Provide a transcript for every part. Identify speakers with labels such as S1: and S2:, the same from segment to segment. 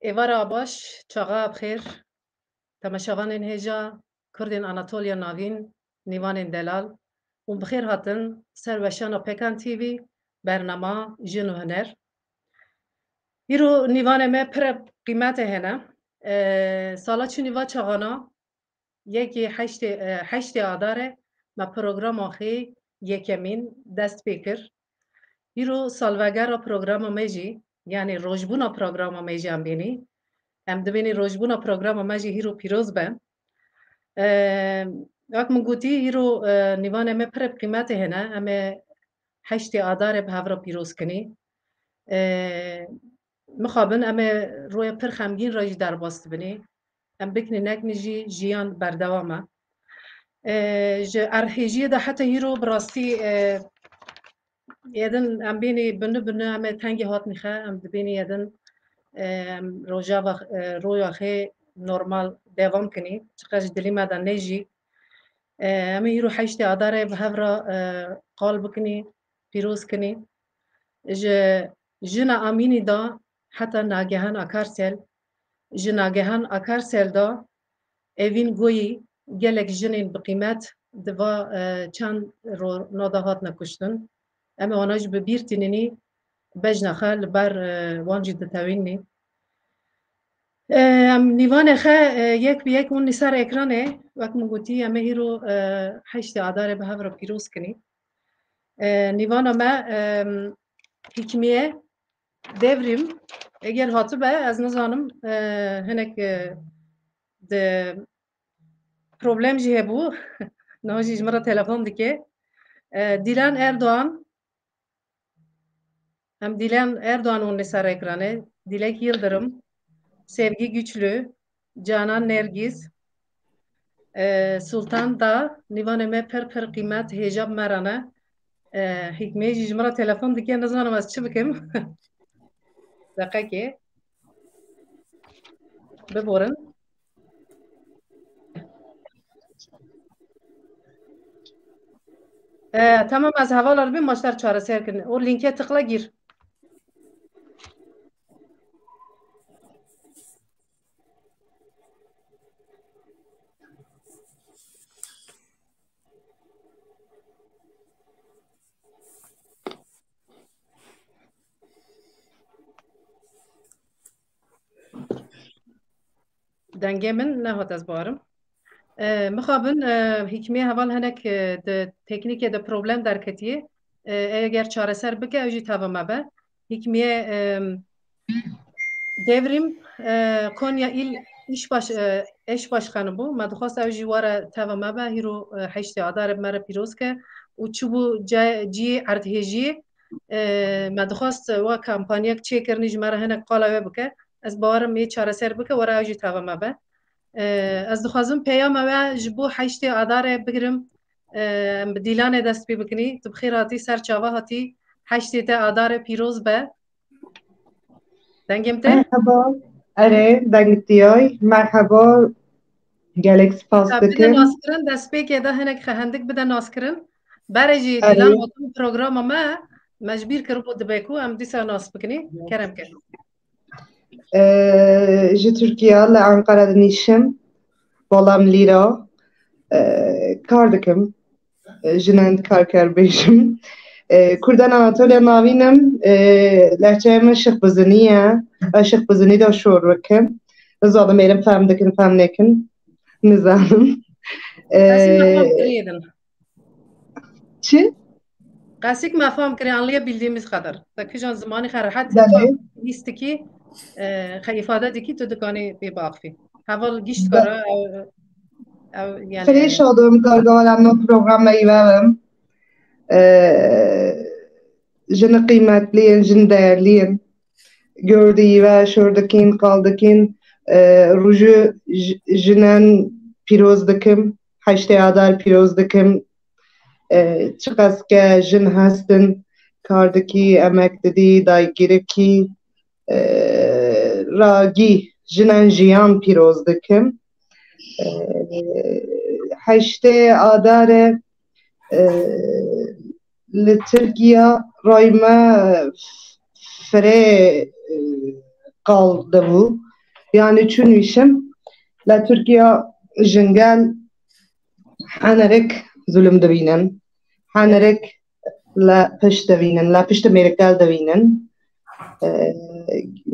S1: ایوارا باش چاقا بخیر تماشاوان هجا کردین آناتولیا ناوین نیوان دلال و بخیر هاتن سر وشان پیکان تیوی برنامه جن و هنر هیرو نیوان ما پر قیمت هنه سالا چی نیوا چاقانا یکی هشت آداره ما پروگرام آخی یکمین دست بکر هیرو سالوگر پروگرام میجی یعنی روزبونا پروگرام میجی هم بینی هم دبینی روزبونا پروگرام میجی هیرو پیروز بن وقت من گویی هیرو نیوان ما پر قیمت هنه همه هشت آداره به هفرا پیروز کنی مخابن اما روی پر خمگین راج در باست بنی ام بکنی نکنی جیان بردوامه ارهجی ده حتی هیرو براستی یادن ام بینی بنه ام تنگی هات نیخه ام دبینی یادن روجا و روی آخه نرمال دوام کنی چقدر دلی مدن نیجی ام هیرو هشت آداره به هفرا قال بکنی پیروز کنی جنا امینی دا حتی ناگهان آکارسل جناگهان آکارسل دا اوین گویی گلک جنین بقیمت دوا چند رو نادهات نکشتن اما آناج به بیرتینی بجنخه لبر وانجی دتاوینی نیوان خه یک به یک اون نسار اکرانه وقت مگوتی همه هیرو هشت آداره به هفرا پیروز کنی نیوان ما حکمیه devrim eğer hatı be az nazanım henek de problem jihe bu naji jmara telefon dike Dilan Erdoğan hem Dilan Erdoğan onun sar ekranı Dilek Yıldırım Sevgi Güçlü Canan Nergiz Sultan da nivaneme per kıymet hecab merana hikmeye jmara telefon dike nazanım az çıbıkım dakika ببرن tamam az havalar bir maçlar çaresi erken. O linke tıkla gir. Dengemin ne hat az bağırım. مخابن حکمیه هوال هنک ده تکنیک ده پروبلم در کتیه اگر چاره سر بکه اوجی تاوا مبه حکمیه devrیم Konya il eş başkanı bu. Ma dixwast ew jî were teva me be hîro heştê adarê me re pîroz ke û çûbû ciyê erdhêjiyê me dixwast we kampanyek çêkirî ji me re hinek qala we bike. Ez bawerim ê çareser bike were ew jî teva me be. Ez dixwazim peyama we ji bo heştê adarê bigirim bi dîlanê dest pê bikinî. Tu bi xêr hatî ser çava hatî heştê te adarê pîroz be. Dengim te?
S2: Merhaba. Dengtiyay. Merhaba. Gelek spas
S1: Bide
S2: dikim.
S1: naskirin destpêkê de hinek xehendik bide naskirin. Berê jî
S2: Erê.
S1: dîlan hatî programa me mecbîr kiribû dibe ku em dîsa nas bikinî. Kerem ke.
S2: Ji Türkiye li Ankara dinîşim. Bolam lîra. Kar dikim. Jinan karker bêjim. Kurdan Anatolya navînim. Lehçeyê min şixbizînî ye. Ez şixbizînî de şor bikim. Ez zadim êrim fehm dikin, fehm nekin. Nizanim.
S1: Qasîk me fam kiriyedin.
S2: Çi?
S1: Qasîk me fam kirî anlayabildiğimiz kadar. Te kijan zimanî xwe rehet
S2: Belê.
S1: tu lîstikî xwe îfade dikî tu dikanî pê biaxivî. Heval gîşt kara ew yani
S2: Fresh oldum kargalarımın programı verdim. Jini kıymetliyin, jini değerliyin. Gördüğü ve şuradakin, kaldakin ruju jinen piroz dikim. Haşte adar piroz dikim. Çıkaske jin hastin. Kardaki emek dedi, daygiriki ragi jinen jiyan piroz dikim. Heşte adare li Türkiye rayma fere kaldı bu. Yani çünüşüm la Türkiye jingel hanerek zulüm devinen, hanerek la pişt devinen, la pişt Amerikal devinen.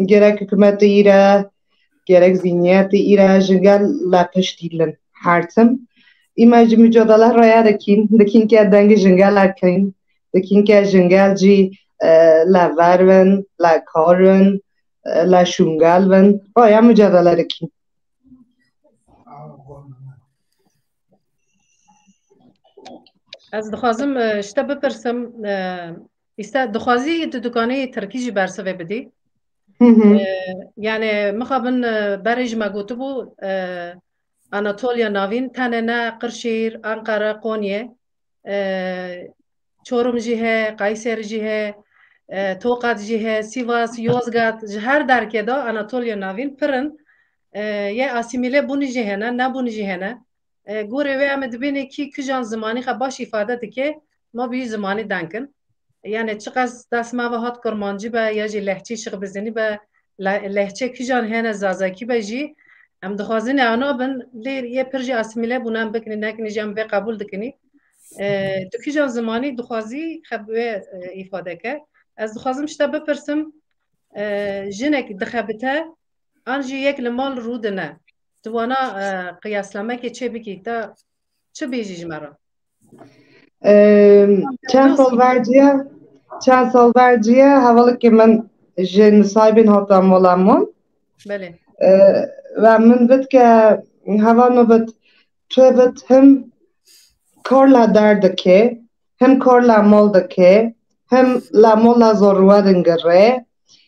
S2: Gerek hükümeti ire, gerek zihniyeti ire jingel la pişt dilin hartım. İmajı mücadele raya dikin ki dengi jingel kirin, dikin ki jingelci la verven, la karın, la şungelven, raya mücadele dikin.
S1: Ez dixwazim şte bipirsim dixwazî tu dikanê Tirkî jî bersivê bidî. Yani mixabin berê ji me gotibû Anatolya navîn tenê ne Qirşêr, Ankara, Konyê Çorum jî he, Qayser jî he, Toqat jî he, Sivas, Yozgat ji her derkê de Anatolya navîn pirin yê asîmîlê bûnî jî hene, nebûnî jî hene. Gorê wê em ê dibînê kî kijan zimanî xwe baş îfade dike, ma bî zimanî denkin. Yani çi qas destmava hat kurmancî be ya jî lehçî şixbizînî be, lehçe kijan hene zazakî be jî em dixwazin ana bin lê yê pir jî asîmîlê bûn em bikinî nekinî jî em vê qebûl dikinî. Tu kijan zimanî dixwazî xwe wê îfadeke. Ez dixwazim şte bipirsim jinek dixebite an jî yek li mal rû dine. Tu wana qiyaslamekê çê bikî te çi bêjî ji me re?
S2: Çend sal verciye havalık min ji nisabên hatan wolamon.
S1: Belê.
S2: Ve min bit ke heva me bit tu bit hem kar la der dike, hem kar la mal dike, hem la mala zorwa dingire,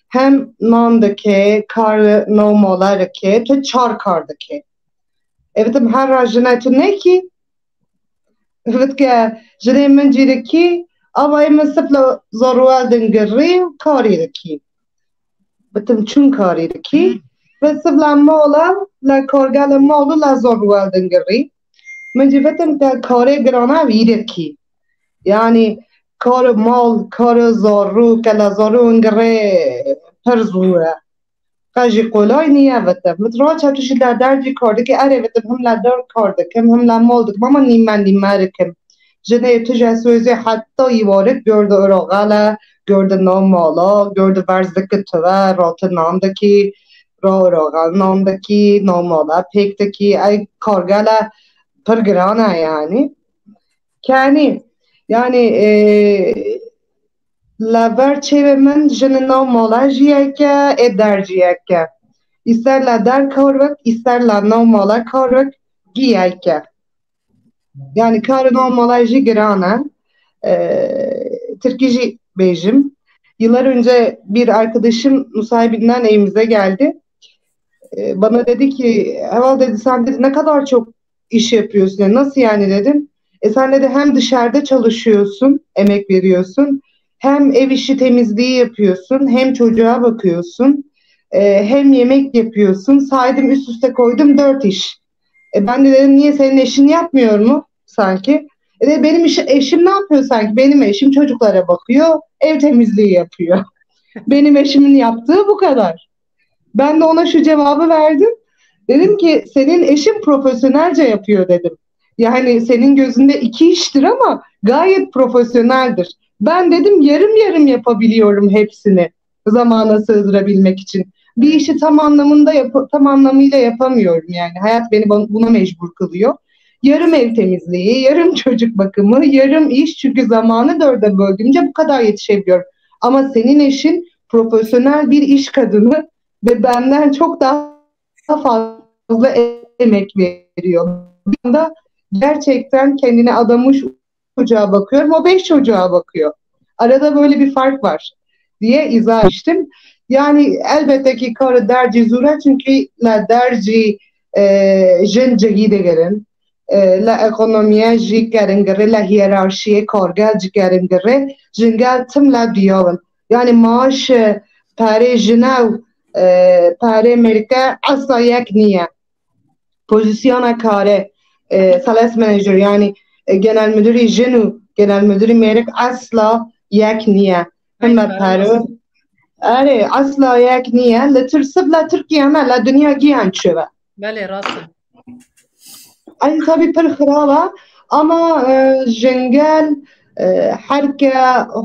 S2: hem nan dike, kar no mala dike, tu çar kar dike. Evet her rajina tu ne ki? Evet ke jine min jireki ama emin sıfla zorwa dingire kari dike. Bitim çün kari dike. Ve sıfla mala la kargala malu la zorwa dingire. من جفتم تا کار گرانه ویرد کی یعنی کار مال کار زارو کلا زارو انگره پرزوه قجی قولای نیه وتم مترا چطوشی لدرجی کارده که اره وتم هم لدر کارده کم هم لمال دکم اما نیمه رکم جنه تو جسوزی حتی یوارد گرده اراغاله گرده نام مالا گرده برزدک توه رات نامدکی را اراغال نامدکی نام مالا پیکدکی ای کارگاله pır girana yani. Yani yani laver çeve min jinin nav mala jiyeke e der jiyeke. İster la der karvek, ister la nav mala karvek giyeke. Yani karın olmalar jî girana. Türkçe bejim. Yıllar önce bir arkadaşım Nusaybin'den evimize geldi. Bana dedi ki, Eval dedi sen dedi ne kadar çok iş yapıyorsun. Yani nasıl yani dedim. Sen dedi hem dışarıda çalışıyorsun, emek veriyorsun. Hem ev işi temizliği yapıyorsun, hem çocuğa bakıyorsun. Hem yemek yapıyorsun. Saydım üst üste koydum 4 iş. Ben de dedim niye senin eşin yapmıyor mu sanki? Benim eşim ne yapıyor sanki? Benim eşim çocuklara bakıyor, ev temizliği yapıyor. Benim eşimin yaptığı bu kadar. Ben de ona şu cevabı verdim. Dedim ki senin eşin profesyonelce yapıyor dedim. Yani senin gözünde 2 iştir ama gayet profesyoneldir. Ben dedim yarım yarım yapabiliyorum hepsini zamana sığdırabilmek için. Bir işi tam anlamıyla yapamıyorum yani. Hayat beni buna mecbur kılıyor. Yarım ev temizliği, yarım çocuk bakımı, yarım iş çünkü zamanı 4'e böldüğümce bu kadar yetişebiliyorum. Ama senin eşin profesyonel bir iş kadını ve benden çok daha fazla emek veriyor. Bir anda gerçekten kendine adamış çocuğa bakıyorum, o 5 çocuğa bakıyor. Arada böyle bir fark var diye izah ettim. Yani elbette ki karı derci zura çünkü la derci jin cehide gerin, la ekonomiye jî geringire, la hiyerarşiye kargel jî geringire, jingel tim la diyavin. Yani maaş pare jinev pare Amerika asla yek niye. Pozisyona kare sales manager yani genel müdürü jinu genel müdürü Amerik asla yek niye. Hem pare Are asla yek niye. La tırsıp la Türkiye me la dünya giyen çöve.
S1: Bele rastım.
S2: Ay tabii pır xirava ama jengel herke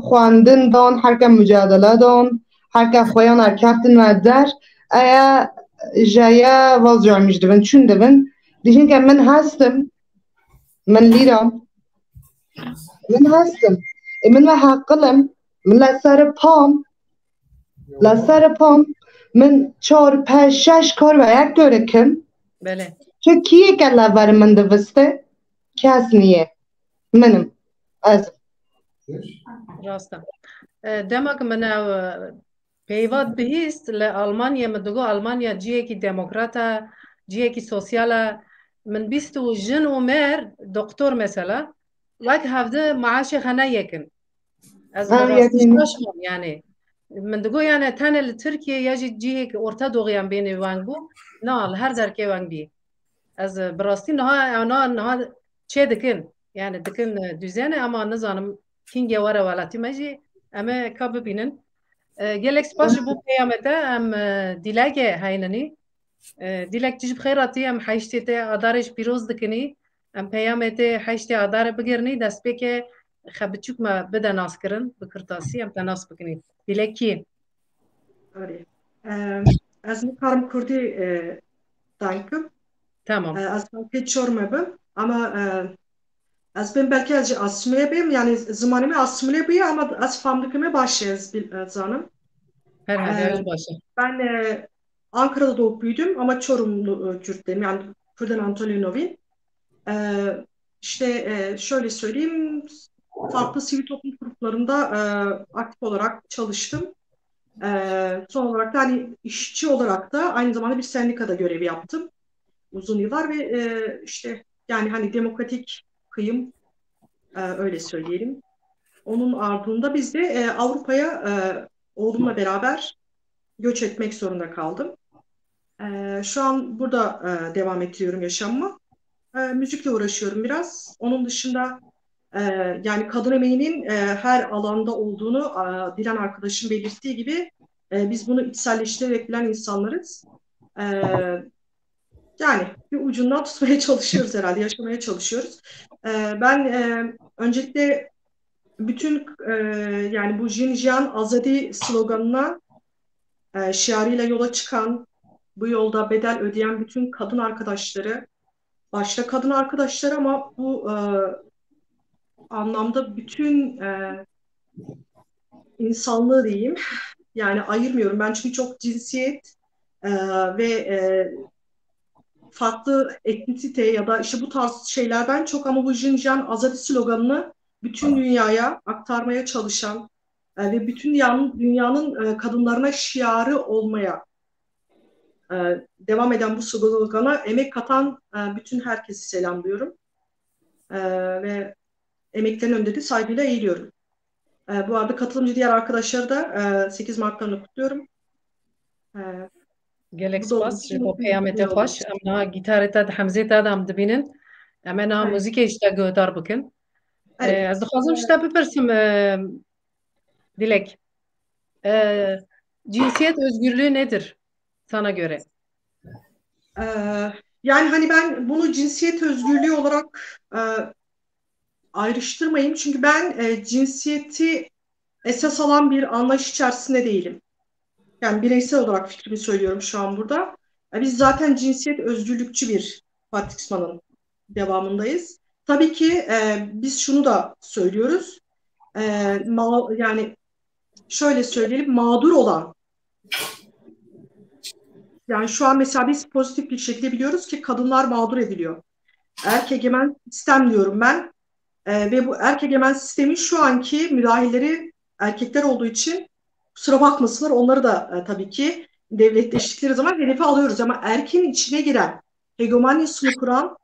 S2: xwandin don, herke mücadele don, herke xweyan erkeftin ve der aya jaya vazgeçmiş dibin çün dibin dijin ke min hastim min liram min hastim min ve hakkılım min la ser pam la ser pam min 4 5 6 kar ve yek görekim
S1: Bele.
S2: Türkiye kella var min diviste kes niye minim az
S1: Rastım. Demek min peyvat bihîst li Almanya min digo Almanya ciyekî demokrata, ciyekî sosyala min bîst û jin û mer doktor mesela wek hevde maaşê xwe neyekin. Ez bi rastî
S2: yani
S1: şaşmam yani. Min digo yani tenê li Tirkiye ya jî cihekî orta doğuyan bênê weng bû na li her derkê weng bî. Ez bi rastî niha çê dikin yani dikin düzene ama nizanim kîngê were welatî me jî em ê ka bibînin. Gelek spas ji bo peyamete em dîlekê heynî. Dîlek ji xêratî em heştê te adarê ji pîroz dikinî. Em peyamê tê heştê adarê bigirnî destpêkê xwe biçûk me bide naskirin bi kirtasî em te nas bikinî. Dîlekî.
S3: Ez nikarim Kurdî dankim.
S1: Tamam.
S3: Ez pê çor me bim ama ez bim belki ez jî Asmîlê bim yani zimanê me Asmîlê bûye ama ez fam dikime başê ez zanim.
S1: Herhalde öyle başa.
S3: Ben Ankara'da doğup büyüdüm ama Çorumlu Kürtlüyüm. Yani Kürden Antalya Novin. İşte şöyle söyleyeyim, farklı sivil toplum gruplarında aktif olarak çalıştım. Son olarak da hani işçi olarak da aynı zamanda bir sendikada görev yaptım uzun yıllar ve işte yani hani demokratik kıyım öyle söyleyelim. Onun ardında biz de Avrupa'ya oğlumla beraber göç etmek zorunda kaldım. Şu an burada devam ettiriyorum yaşamımı. Müzikle uğraşıyorum biraz. Onun dışında yani kadın emeğinin her alanda olduğunu Dilan arkadaşım belirttiği gibi biz bunu içselleştirerek bilen insanlarız. E, Yani bir ucundan tutmaya çalışıyoruz herhalde, yaşamaya çalışıyoruz. Ben öncelikle bütün yani bu Jinjiyan Azadi sloganına şiarıyla yola çıkan, bu yolda bedel ödeyen bütün kadın arkadaşları başta kadın arkadaşlar ama bu anlamda bütün insanlığı diyeyim. Yani ayırmıyorum. Ben çünkü çok cinsiyet ve farklı etnisite ya da işte bu tarz şeylerden çok ama bu Jinjan Azadi sloganını bütün dünyaya aktarmaya çalışan ve bütün dünyanın kadınlarına şiarı olmaya devam eden bu slogana emek katan bütün herkesi selamlıyorum. Ve emeklerin önünde de saygıyla eğiliyorum. Bu arada katılımcı diğer arkadaşları da 8 Mart'larını kutluyorum.
S1: Gelek
S3: Bu da olduğu
S1: spas
S3: için
S1: ji bo
S3: mutluyum.
S1: peyamê te xweş. Em niha gîtarê te di hemzê te de em dibînin. Em ê niha
S3: Evet.
S1: muzîkê ji te guhdar bikin.
S3: Evet.
S1: Ez dixwazim ji te bipirsim Dilek. Cinsiyet özgürlüğü nedir sana göre?
S3: Yani hani ben bunu cinsiyet özgürlüğü olarak ayrıştırmayayım. Çünkü ben cinsiyeti esas alan bir anlayış içerisinde değilim. Yani bireysel olarak fikrimi söylüyorum şu an burada. Biz zaten cinsiyet özgürlükçü bir patriksmanın devamındayız. Tabii ki biz şunu da söylüyoruz. Yani şöyle söyleyelim, mağdur olan, yani şu an mesela biz pozitif bir şekilde biliyoruz ki kadınlar mağdur ediliyor. Erkek egemen sistem diyorum ben. Ve bu erkek egemen sistemin şu anki müdahilleri erkekler olduğu için kusura bakmasınlar, onları da tabii ki devletleştikleri zaman hedefe alıyoruz. Ama erkeğin içine giren, hegemonyasını kuran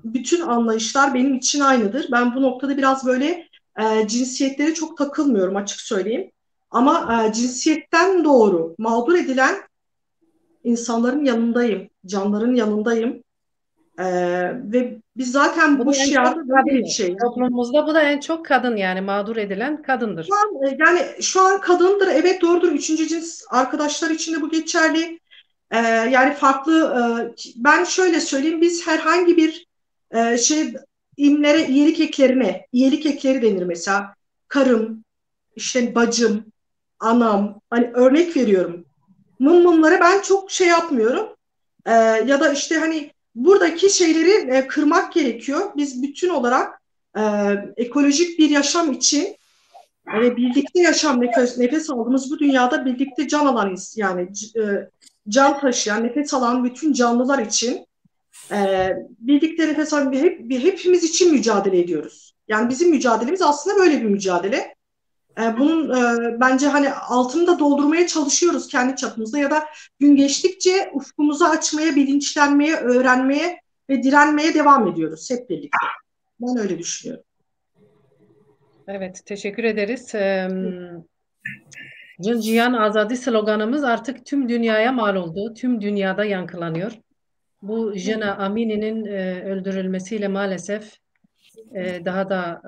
S3: bütün anlayışlar benim için aynıdır. Ben bu noktada biraz böyle cinsiyetlere çok takılmıyorum, açık söyleyeyim. Ama cinsiyetten doğru mağdur edilen insanların yanındayım, canların yanındayım. Ve biz zaten
S1: Bu
S3: bu
S1: da en çok
S3: şiarda böyle
S1: kadın.
S3: bir şey.
S1: Toplumumuzda bu da en çok kadın, yani mağdur edilen kadındır.
S3: Yani şu an kadındır, evet doğrudur. Üçüncü cins arkadaşlar için de bu geçerli. Yani farklı, ben şöyle söyleyeyim, biz herhangi bir imlere, iyilik ekleri denir mesela. Karım, işte bacım, anam, hani örnek veriyorum. Mumlara ben çok şey yapmıyorum. Ya da işte hani buradaki şeyleri kırmak gerekiyor. Biz bütün olarak ekolojik bir yaşam için ve birlikte yaşam, nefes aldığımız bu dünyada birlikte can alan, yani can taşıyan, nefes alan bütün canlılar için birlikte nefes alan hepimiz için mücadele ediyoruz. Yani bizim mücadelemiz aslında böyle bir mücadele. Bunun bence hani altını da doldurmaya çalışıyoruz kendi çapımızda ya da gün geçtikçe ufkumuzu açmaya, bilinçlenmeye, öğrenmeye ve direnmeye devam ediyoruz hep birlikte. Ben öyle düşünüyorum.
S1: Evet, teşekkür ederiz. Cihan Azadi sloganımız artık tüm dünyaya mal oldu. Tüm dünyada yankılanıyor. Bu Jina Amini'nin öldürülmesiyle maalesef daha da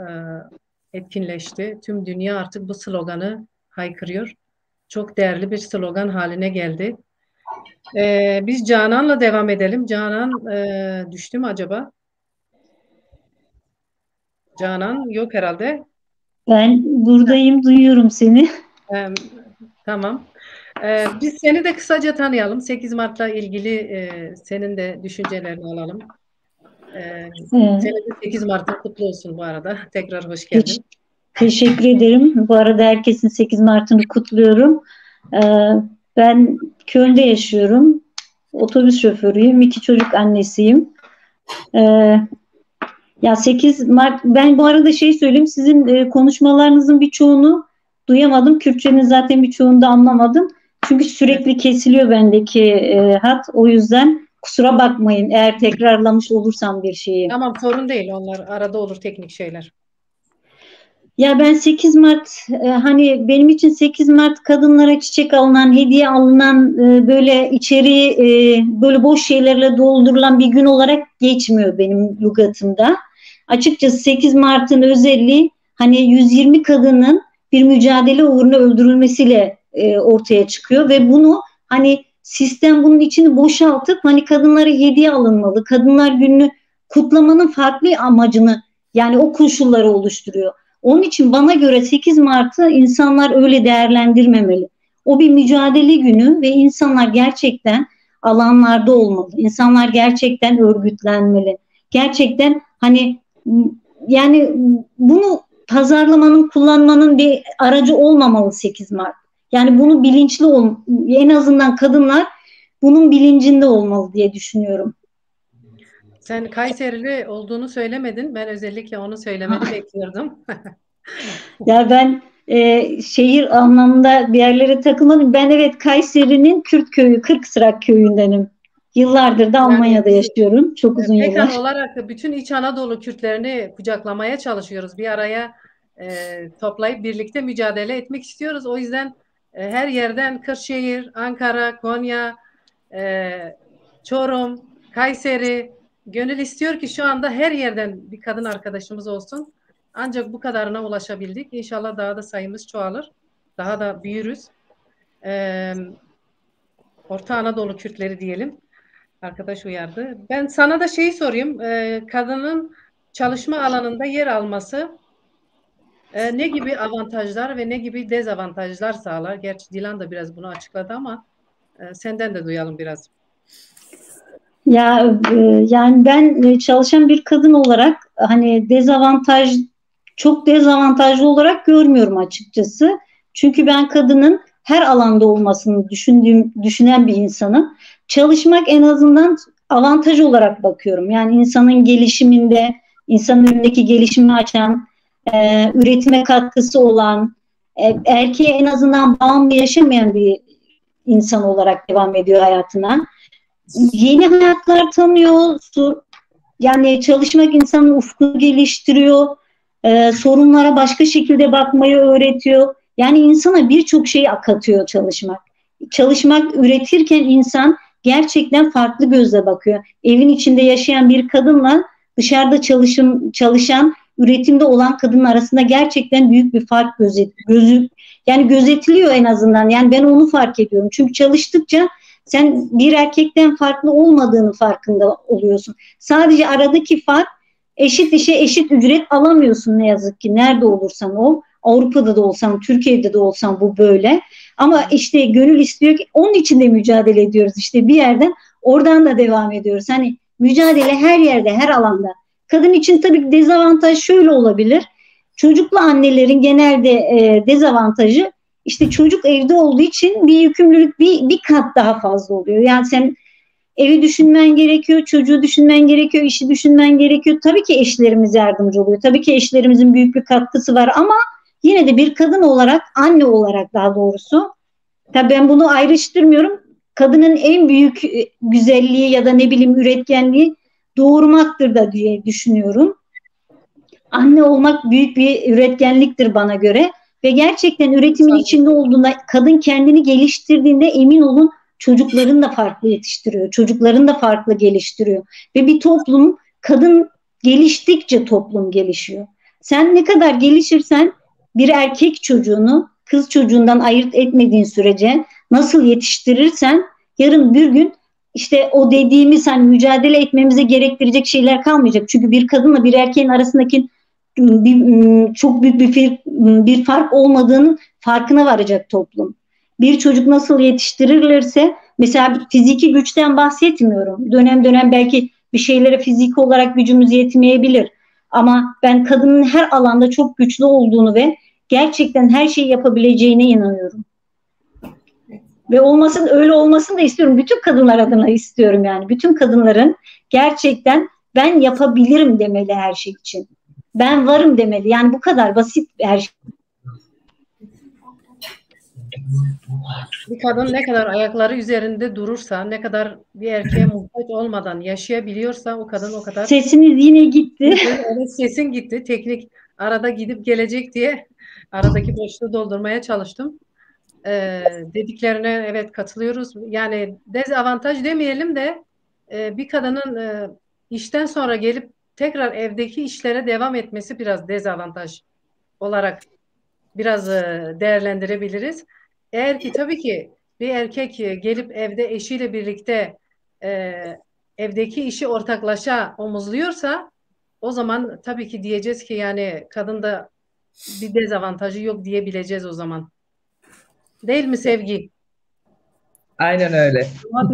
S1: etkinleşti. Tüm dünya artık bu sloganı haykırıyor. Çok değerli bir slogan haline geldi. Biz Canan'la devam edelim. Canan düştü mü acaba? Canan yok herhalde.
S4: Ben buradayım, duyuyorum seni.
S1: Tamam. Biz seni de kısaca tanıyalım. 8 Mart'la ilgili senin de düşüncelerini alalım. Senin de 8 Mart'ın kutlu olsun bu arada. Tekrar hoş geldin.
S4: Teşekkür ederim. Bu arada herkesin 8 Mart'ını kutluyorum. Ben Köln'de yaşıyorum. Otobüs şoförüyüm. 2 çocuk annesiyim. Ya 8 Mart, ben bu arada söyleyeyim, sizin konuşmalarınızın birçoğunu duyamadım. Kürtçenin zaten birçoğunu da anlamadım. Çünkü sürekli kesiliyor bendeki hat. O yüzden kusura bakmayın eğer tekrarlamış olursam bir şeyi.
S1: Tamam, sorun değil. Onlar arada olur, teknik şeyler.
S4: Ya ben 8 Mart hani benim için 8 Mart kadınlara çiçek alınan, hediye alınan, böyle içeriği böyle boş şeylerle doldurulan bir gün olarak geçmiyor benim lügatımda. Açıkçası 8 Mart'ın özelliği hani 120 kadının bir mücadele uğruna öldürülmesiyle ortaya çıkıyor ve bunu hani sistem bunun içini boşaltıp hani kadınlara hediye alınmalı, Kadınlar Günü'nü kutlamanın farklı amacını, yani o koşulları oluşturuyor. Onun için bana göre 8 Mart'ı insanlar öyle değerlendirmemeli. O bir mücadele günü ve insanlar gerçekten alanlarda olmalı. İnsanlar gerçekten örgütlenmeli. gerçekten hani yani bunu pazarlamanın, kullanmanın bir aracı olmamalı 8 Mart. Yani bunu bilinçli en azından kadınlar bunun bilincinde olmalı diye düşünüyorum.
S1: Sen Kayserili olduğunu söylemedin. Ben özellikle onu söylemeni bekliyordum.
S4: Ya ben şehir anlamında bir yerlere takılmadım. Ben evet Kayseri'nin Kürt köyü, Kırkısırak köyündenim. Yıllardır da
S1: Yani
S4: Almanya'da
S1: biz
S4: yaşıyorum. Çok uzun
S1: PKK
S4: yıllar.
S1: olarak da bütün İç Anadolu Kürtlerini kucaklamaya çalışıyoruz. Bir araya toplayıp birlikte mücadele etmek istiyoruz. O yüzden her yerden Kırşehir, Ankara, Konya, e, Çorum, Kayseri, gönül istiyor ki şu anda her yerden bir kadın arkadaşımız olsun. Ancak bu kadarına ulaşabildik. İnşallah daha da sayımız çoğalır. Daha da büyürüz. E, Orta Anadolu Kürtleri diyelim. Arkadaş uyardı. Ben sana da şeyi sorayım. Kadının çalışma alanında yer alması ne gibi avantajlar ve ne gibi dezavantajlar sağlar? Gerçi Dilan da biraz bunu açıkladı ama senden de duyalım biraz.
S4: Ya yani ben çalışan bir kadın olarak hani çok dezavantajlı olarak görmüyorum açıkçası. Çünkü ben kadının her alanda olmasını düşünen bir insanım. Çalışmak en azından avantaj olarak bakıyorum. Yani insanın gelişiminde, insanın önündeki gelişimi açan, üretime katkısı olan, erkeğe en azından bağımlı yaşamayan bir insan olarak devam ediyor hayatına. Yeni hayatlar tanıyor. Yani çalışmak insanın ufkunu geliştiriyor. Sorunlara başka şekilde bakmayı öğretiyor. Yani insana birçok şey katıyor çalışmak. Çalışmak, üretirken insan gerçekten farklı gözle bakıyor. Evin içinde yaşayan bir kadınla dışarıda çalışan, üretimde olan kadın arasında gerçekten büyük bir fark yani gözetiliyor en azından. Yani ben onu fark ediyorum. Çünkü çalıştıkça sen bir erkekten farklı olmadığını farkında oluyorsun. Sadece aradaki fark, eşit işe eşit ücret alamıyorsun ne yazık ki. Nerede olursan ol. Avrupa'da da olsan, Türkiye'de de olsan bu böyle. Ama işte gönül istiyor ki onun için de mücadele ediyoruz. İşte bir yerden oradan da devam ediyoruz. Hani mücadele her yerde, her alanda. Kadın için tabii ki dezavantaj şöyle olabilir. Çocuklu annelerin genelde dezavantajı, işte çocuk evde olduğu için bir yükümlülük bir kat daha fazla oluyor. Yani sen evi düşünmen gerekiyor, çocuğu düşünmen gerekiyor, işi düşünmen gerekiyor. Tabii ki eşlerimiz yardımcı oluyor. Tabii ki eşlerimizin büyük bir katkısı var ama yine de bir kadın olarak, anne olarak daha doğrusu, tabii ben bunu ayrıştırmıyorum. Kadının en büyük güzelliği ya da ne bileyim üretkenliği doğurmaktır da diye düşünüyorum. Anne olmak büyük bir üretkenliktir bana göre ve gerçekten üretimin içinde olduğunda, kadın kendini geliştirdiğinde emin olun çocuklarını da farklı yetiştiriyor, çocuklarını da farklı geliştiriyor ve bir toplum, kadın geliştikçe toplum gelişiyor. Sen ne kadar gelişirsen bir erkek çocuğunu kız çocuğundan ayırt etmediğin sürece nasıl yetiştirirsen yarın bir gün işte o dediğimiz hani mücadele etmemize gerektirecek şeyler kalmayacak. Çünkü bir kadınla bir erkeğin arasındaki çok büyük bir fark olmadığının farkına varacak toplum. Bir çocuk nasıl yetiştirilirse, mesela fiziki güçten bahsetmiyorum. Dönem dönem belki bir şeylere fiziki olarak gücümüz yetmeyebilir. Ama ben kadının her alanda çok güçlü olduğunu ve gerçekten her şeyi yapabileceğine inanıyorum. Ve öyle olmasını da istiyorum. Bütün kadınlar adına istiyorum yani. Bütün kadınların gerçekten ben yapabilirim demeli her şey için. Ben varım demeli. Yani bu kadar basit her şey.
S1: Bir kadın ne kadar ayakları üzerinde durursa, ne kadar bir erkeğe muhtaç olmadan yaşayabiliyorsa o kadın o kadar...
S4: Sesiniz yine gitti.
S1: Evet, sesin gitti. Teknik arada gidip gelecek diye aradaki boşluğu doldurmaya çalıştım. Dediklerine evet katılıyoruz. Yani dezavantaj demeyelim de bir kadının işten sonra gelip tekrar evdeki işlere devam etmesi biraz dezavantaj olarak biraz değerlendirebiliriz. Eğer ki tabii ki bir erkek gelip evde eşiyle birlikte evdeki işi ortaklaşa omuzluyorsa o zaman tabii ki diyeceğiz ki yani kadında bir dezavantajı yok diyebileceğiz o zaman. Değil mi Sevgi?
S5: Aynen öyle.
S1: وقت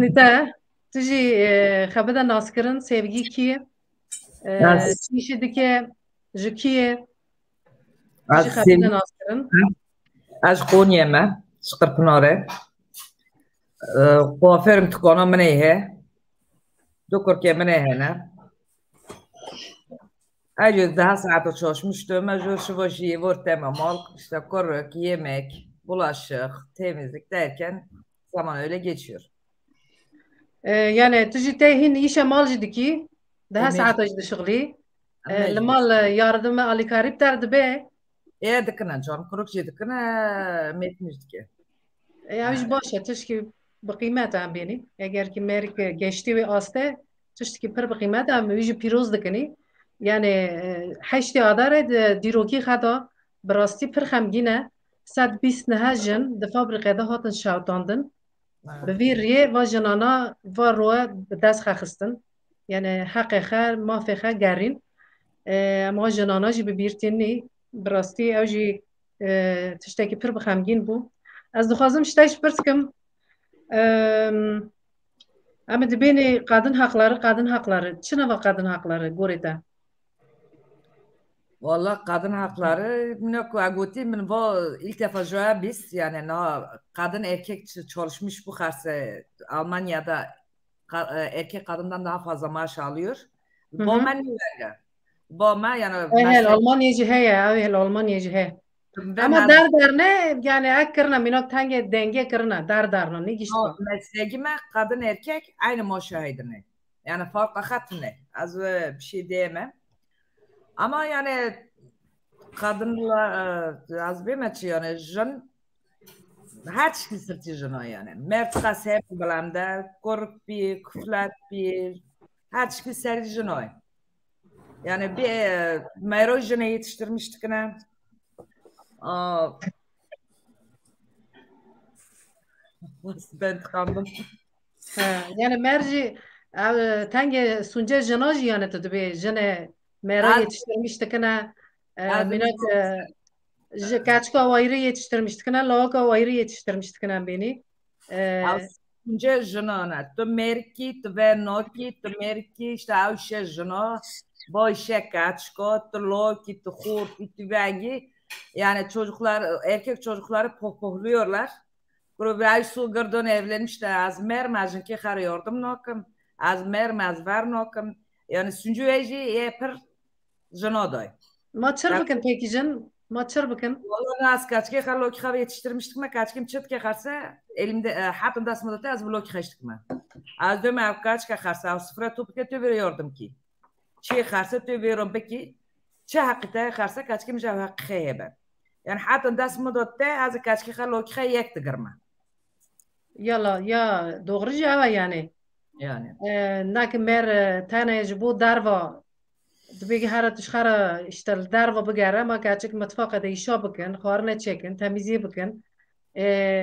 S1: تجي خبدا ناسكرن سيفجي كي
S5: Az
S1: çeşidiki jikiye
S5: az
S1: ji
S5: sev
S1: xebine naskirin.
S5: az Konya'ma Şıkırpınar'a kuaförüm tıkana mene Dokurke mene ne? Acı daha saat çalışmıştım. Acı şu başı vurtema mal işte koruk, yemek, bulaşık, temizlik derken zaman öyle geçiyor.
S1: Yani tujî te hîn îşa mal jî dikî daha
S5: Mecbur.
S1: saeta jî dişixilî. Li
S5: Mecbur.
S1: mal yardımı alîkarî bi te dibe.
S5: Dikine can kuruk jî dikine metmiş dike.
S1: Ew jî baş e tişkî bi qîmet em bênî. Eger ki merik geçtî wê aste tiştekî pir bi qîmet em wî jî pîroz dikinî. Yani heştê adarê di dîrokî xe da bi rastî pir xemgîn e. 129 jin di fabrîqê de hatin şewtandin. Bi vî rêyê va jinana va rowe bi dest xexistin. Yani heqê xe, mafê xe gerîn. Ama jinana jî bi bîrtînî bi rastî ew jî tiştekî pir bi xemgîn bû. Ez dixwazim ji te jî pirs bikim. Em ê dibênê kadın hakları. Çi nava kadın hakları gorê te?
S5: Valla kadın hakları Guti min ilk defa joya biz yani kadın erkek çalışmış bu karşı Almanya'da erkek kadından daha fazla maaş alıyor. Bu men verge. Bu yani
S1: Hel Almanya jî heye, ew hel Almanya jî heye. Ama derderne yani ek kirine mînak tengê dengê kirine derderne ne gişt bu.
S5: Mesleğime kadın erkek aynı maaşaydın. Yani fark akatne. Az bir şey diyemem. Ama yani kadınla az bir maç yani jön her şey sırtı jön yani. Mert kasep bilemde kork bir kuflat bir her şey seri jön o. Yani bir Meyro jönü yetiştirmiştik ne. Ben tıkandım.
S1: Yani merci tenge sunce jena jî yani tu dibe jene mera yetiştirmiştik ne minak kaçka ayrı yetiştirmiştik ne laka ayrı yetiştirmiştik ne beni.
S5: Sunce jena ne tu merki tu ve noki tu merki işte avşe jena bu işe kaçka tu loki tu hur tu vengi yani çocuklar erkek çocukları pohpohluyorlar. Grubu su gırdon evlenmişler az mermezin ki karıyordum nokum az mermez var nokum yani süncü eji yeper jenoday.
S1: Maçır bakın peki jin maçır bakın.
S5: Vallahi az kaç ki karlo ki karı yetiştirmiştik mi kaç kim çıt ki karsa elimde hatun dasmada az blok kaçtık mı az döme kaç ki karsa az sıfıra topu kötü veriyordum ki çi karsa tü veriyorum peki çi hakikaten karsa kaç kim cevap hakkı ben yani hatun dasmada az kaç ki karlo ki yek tıgırma.
S1: Yala ya doğru cevap yani.
S5: Yani.
S1: Nakin mer tane bu darva dibegi her tuşkara işte darva bigere ama gerçek mutfakta da işe bakın, xarine çekin, temizliği bakın.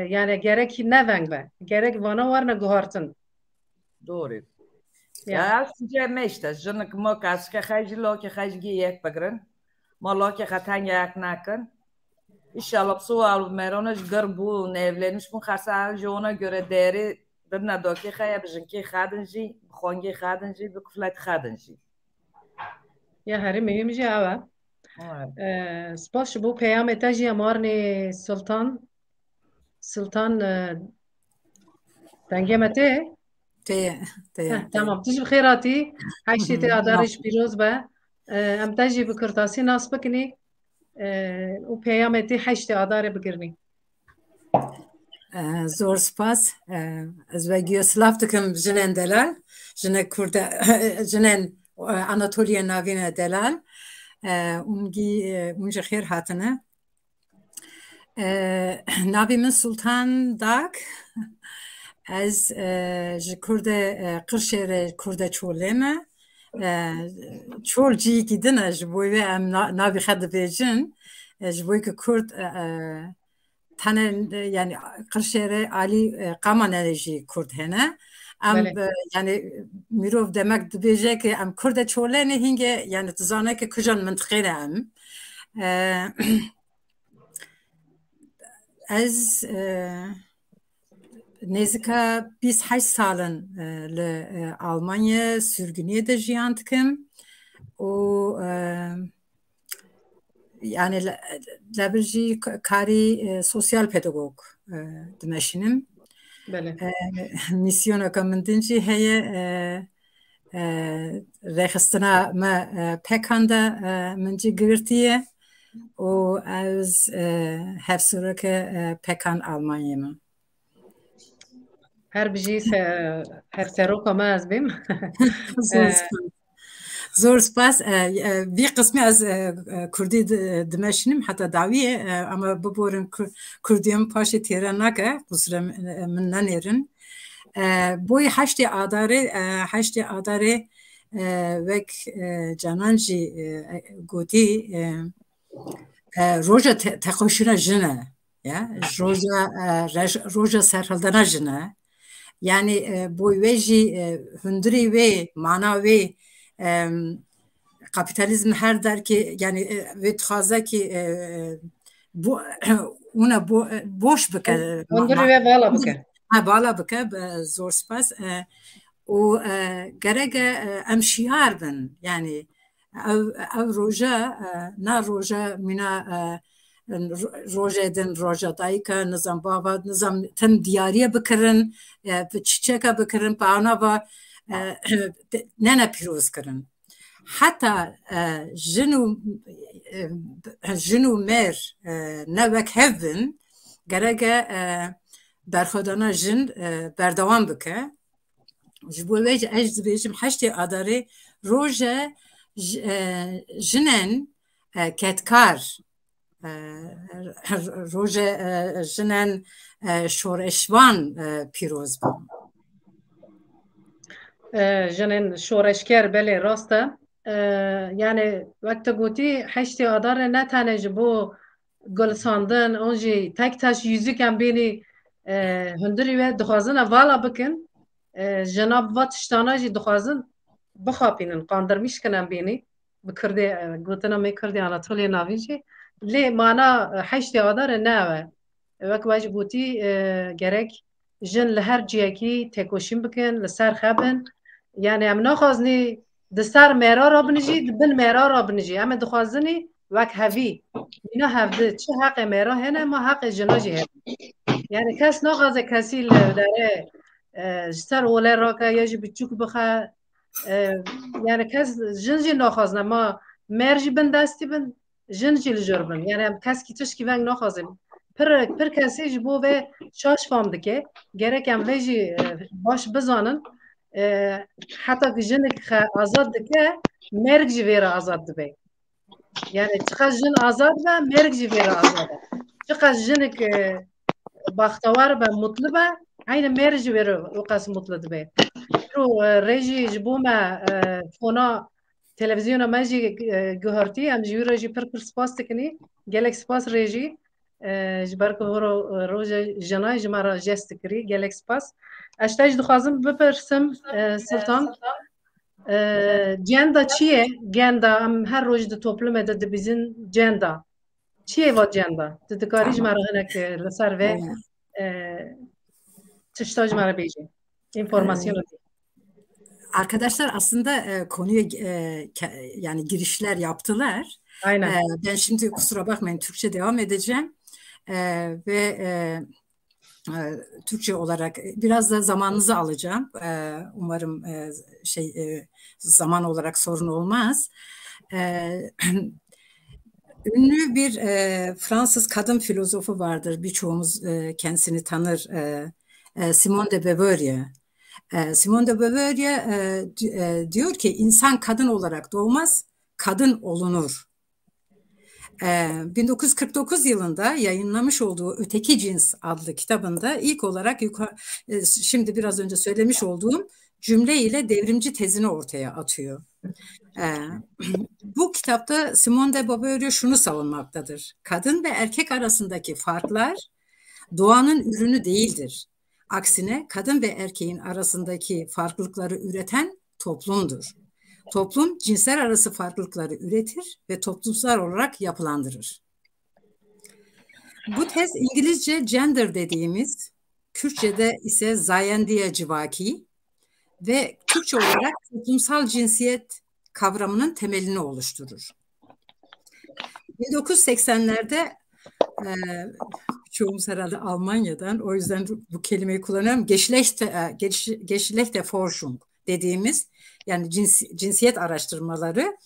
S1: Yani gerek ne vengbe, gerek vana var ne guhartın.
S5: Doğru. Ya sizce meşte, jınık mı kaçka xaycı loki xaycı yek bagırın. Ma loki xatan yak nakın. İnşallah sual meronaj garbu evlenmiş bu xarsa ona göre değeri dına doki xaya bijinki xadınji, xongi xadınji, bu kuflat xadınji.
S1: Ya heri mühim cevap. Spas bu peyamete ji amarni Sultan dengemete. Tamam. Tijib khairati. Haşi te adariş piroz be. Em tejib bikirtasi nas bikini. O peyameti haşti adarê bigirnî.
S6: Zor spas. Ez vegiyo silav dikim jinên delal. Jinên Anatoliya navîne delal. Hûn ji xêr hatine. Navê min Sultan Dak. Ez ji Qirşêrê Kurda Çolê me. Çol ciyekî din e ji bo wê em navê xwe dibêjin ji bo ku Kurd tane yani Qirşêrê alî Qamanê jî Kurd hene em yani mirov demek dibêje ki em Kurda Çolê ne hinge yani dizane ki kujan mintiqê de em ez nêzika 28 salin li Almanya sürgüniyê de jiyan dikim o yani lebrji kari sosyal pedagog dimeşinim.
S1: بله
S6: Misyona kamındınci heye rexistana me pekanda minci girtiye o az hevsurake pekan Almanya'ma.
S1: هر بجی هر سروک ما از بیم
S6: زور سپاس bir kısmı az Kurdi dimeşinim hatta daviye ama bu borun Kurdiyem paşa tiranaka kusura min nanerin boy haşti adare vek cananji godi roja tekoşuna jine ya roja serhaldana jine yani boy veji hündri ve manavi kapitalizm her der ki yani ve txaza ki bu ona boş bıkar.
S1: Öndürü ve bağla bıkar.
S6: Bağla bıkar zor spas. O gerege em şiar bin yani ev roja na roja mina roja din roja dayka nizam baba nizam tem diyariye bıkırın çiçeka bıkırın paana nene piroz kırın. Hatta jinu mer nevek hevin gerege berxodana jin berdevam bike. Jbolvej ecdibejim haşti adari roje jinen ketkar roje jinen şoreşvan piroz bam.
S1: جنن شورشگر بله راسته یعنی وقت گویی هشتی آدار نه تنه جبو گل ساندن اونجی تک تاش yüzük هم بینی هندری و دخوازن والا بکن جناب و تشتانا جی دخوازن بخوابینن قاندرمیش کنن بینی بکرده گوتنا می کردی آناتولی ناویجی لی مانا هشتی آدار نه وقت واج گویی gerek جن لهر جیکی تکوشیم بکن لسر خبن یعنی ام نخوازنی دستر میرا را بنجی دبن میرا را بنجی اما دخوازنی وک هوی اینا هفته چه حق میرا هنه ما حق جناجی هنه یعنی کس نخوازه کسی داره جستر اوله را که یا جی بچوک بخوا یعنی کس جنجی نخوازنه ما مرجی بن دستی بن جنجی لجر بن یعنی کس کی تشکی ونگ نخوازیم پر کسی جبو و شاش فام دکه gerek em veji baş bizanin hatta ki jinik azad dike merg ji vere azad dibe yani çıkaz jin azad ve merg ji vere azad çıkaz jinik baxtawar ve mutlu be aynı merg ji vere o kas mutlu dibe ro reji jbو me fona televizyona meji guharti em ji reji per spas tekni gelek spas reji جبر که روز جنای جمارا جست کری گلک سپاس اشتاج دخوازم بپرسم سلطان جندا چیه جندا ام هر روز د توپلم د بیزین جندا چیه و جندا د کاری جمارا هنک لسر و تشتاج جمارا بیجی informasyon
S6: Arkadaşlar aslında konuya yani girişler yaptılar.
S1: Aynen.
S6: Ben şimdi kusura bakmayın Türkçe devam edeceğim. Ve Türkçe olarak biraz da zamanınızı alacağım. Umarım zaman olarak sorun olmaz. Ünlü bir Fransız kadın filozofu vardır. Birçoğumuz kendisini tanır. Simone de Beauvoir. Simone de Beauvoir diyor ki insan kadın olarak doğmaz, kadın olunur. 1949 yılında yayınlamış olduğu Öteki Cins adlı kitabında ilk olarak şimdi biraz önce söylemiş olduğum cümle ile devrimci tezini ortaya atıyor. Bu kitapta Simone de Beauvoir şunu savunmaktadır. Kadın ve erkek arasındaki farklar doğanın ürünü değildir. Aksine kadın ve erkeğin arasındaki farklılıkları üreten toplumdur. Toplum cinsler arası farklılıkları üretir ve toplumsal olarak yapılandırır. Bu tez İngilizce gender dediğimiz, Kürtçe'de ise zayendiye civaki ve Türkçe olarak toplumsal cinsiyet kavramının temelini oluşturur. 1980'lerde çoğumuz herhalde Almanya'dan, o yüzden bu kelimeyi kullanıyorum. Geschlechte Forschung dediğimiz, yani cinsiyet araştırmaları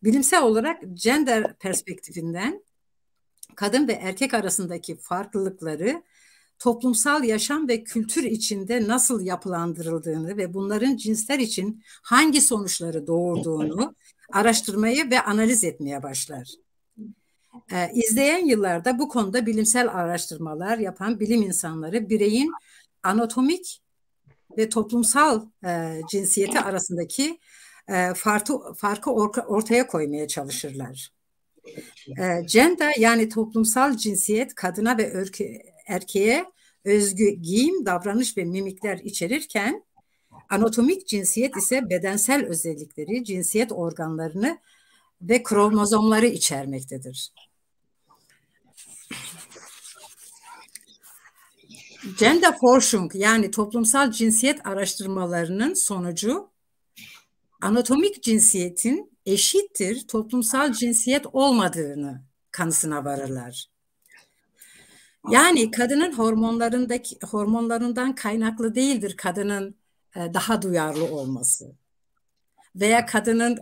S6: bilimsel olarak gender perspektifinden kadın ve erkek arasındaki farklılıkları toplumsal yaşam ve kültür içinde nasıl yapılandırıldığını ve bunların cinsler için hangi sonuçları doğurduğunu araştırmaya ve analiz etmeye başlar. İzleyen yıllarda bu konuda bilimsel araştırmalar yapan bilim insanları bireyin anatomik ve toplumsal cinsiyeti arasındaki farkı ortaya koymaya çalışırlar. Gender, yani toplumsal cinsiyet, kadına ve erkeğe özgü giyim, davranış ve mimikler içerirken anatomik cinsiyet ise bedensel özellikleri, cinsiyet organlarını ve kromozomları içermektedir. Gender Forschung, yani toplumsal cinsiyet araştırmalarının sonucu anatomik cinsiyetin eşittir toplumsal cinsiyet olmadığını kanısına varırlar. Yani kadının hormonlarından kaynaklı değildir kadının daha duyarlı olması. Veya kadının,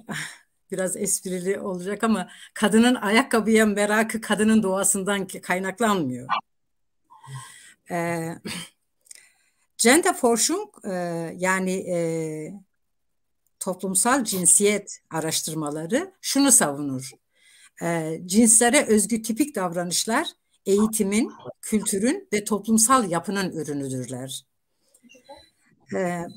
S6: biraz esprili olacak ama, kadının ayakkabıya merakı kadının doğasından kaynaklanmıyor. Gender Forschung, yani toplumsal cinsiyet araştırmaları şunu savunur. Cinslere özgü tipik davranışlar eğitimin, kültürün ve toplumsal yapının ürünüdürler.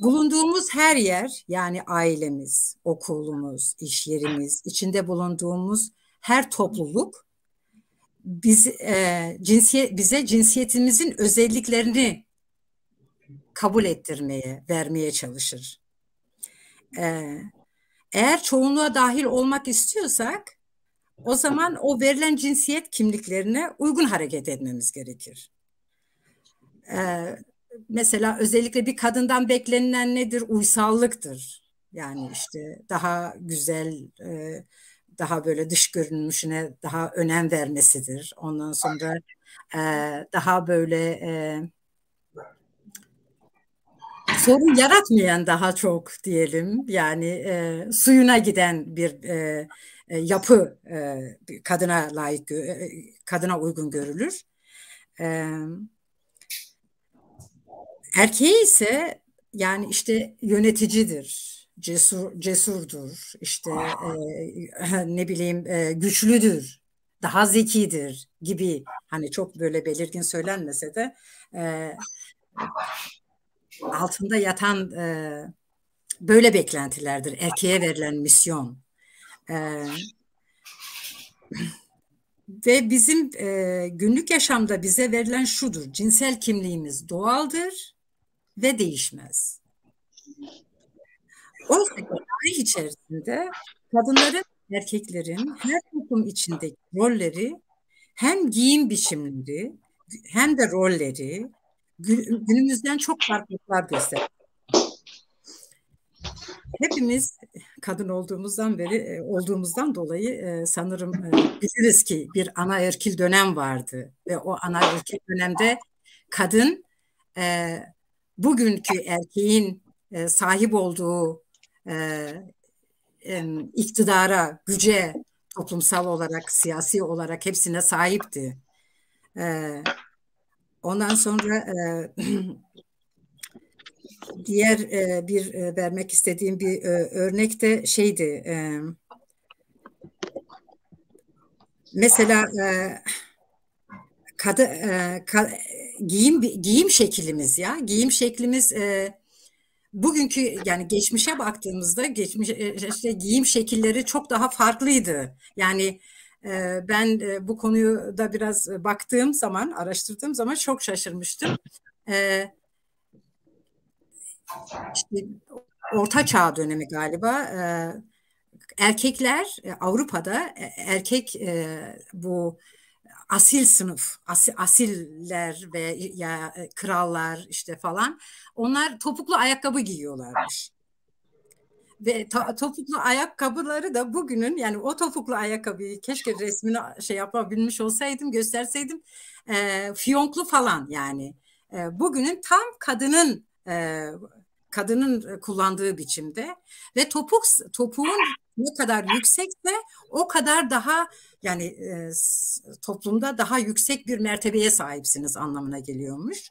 S6: Bulunduğumuz her yer, yani ailemiz, okulumuz, iş yerimiz, içinde bulunduğumuz her topluluk bize cinsiyetimizin özelliklerini kabul ettirmeye, vermeye çalışır. Eğer çoğunluğa dahil olmak istiyorsak, o zaman o verilen cinsiyet kimliklerine uygun hareket etmemiz gerekir. Mesela özellikle bir kadından beklenilen nedir? Uysallıktır. Yani işte daha güzel, daha böyle dış görünüşüne daha önem vermesidir. Ondan sonra daha böyle sorun yaratmayan, daha çok diyelim, yani suyuna giden bir yapı kadına layık, kadına uygun görülür. Erkeği ise yani işte yöneticidir, cesurdur, işte ne bileyim güçlüdür, daha zekidir gibi, hani çok böyle belirgin söylenmese de altında yatan böyle beklentilerdir. Erkeğe verilen misyon. Ve bizim günlük yaşamda bize verilen şudur: cinsel kimliğimiz doğaldır ve değişmez. Oysa ki tarih içerisinde kadınların, erkeklerin her toplum içindeki rolleri, hem giyim biçimleri hem de rolleri günümüzden çok farklılıklar gösteriyor. Hepimiz kadın olduğumuzdan dolayı sanırım biliriz ki bir anaerkil dönem vardı ve o anaerkil dönemde kadın bugünkü erkeğin sahip olduğu iktidara, güce, toplumsal olarak, siyasi olarak hepsine sahipti. Ondan sonra diğer bir vermek istediğim bir örnek de şeydi. Mesela giyim şeklimiz, giyim şeklimiz bugünkü, yani geçmişe baktığımızda işte giyim şekilleri çok daha farklıydı. Yani ben bu konuyu da biraz baktığım zaman, araştırdığım zaman çok şaşırmıştım. İşte Orta Çağ dönemi galiba. Erkekler Avrupa'da bu asil sınıf, asiller ve ya krallar işte falan, onlar topuklu ayakkabı giyiyorlarmış. Ve topuklu ayakkabıları da bugünün, yani o topuklu ayakkabıyı keşke resmini şey yapabilmiş olsaydım, gösterseydim. Fiyonklu falan yani. Bugünün tam kadının kullandığı biçimde ve topuğun ne kadar yüksekse o kadar daha, yani toplumda daha yüksek bir mertebeye sahipsiniz anlamına geliyormuş.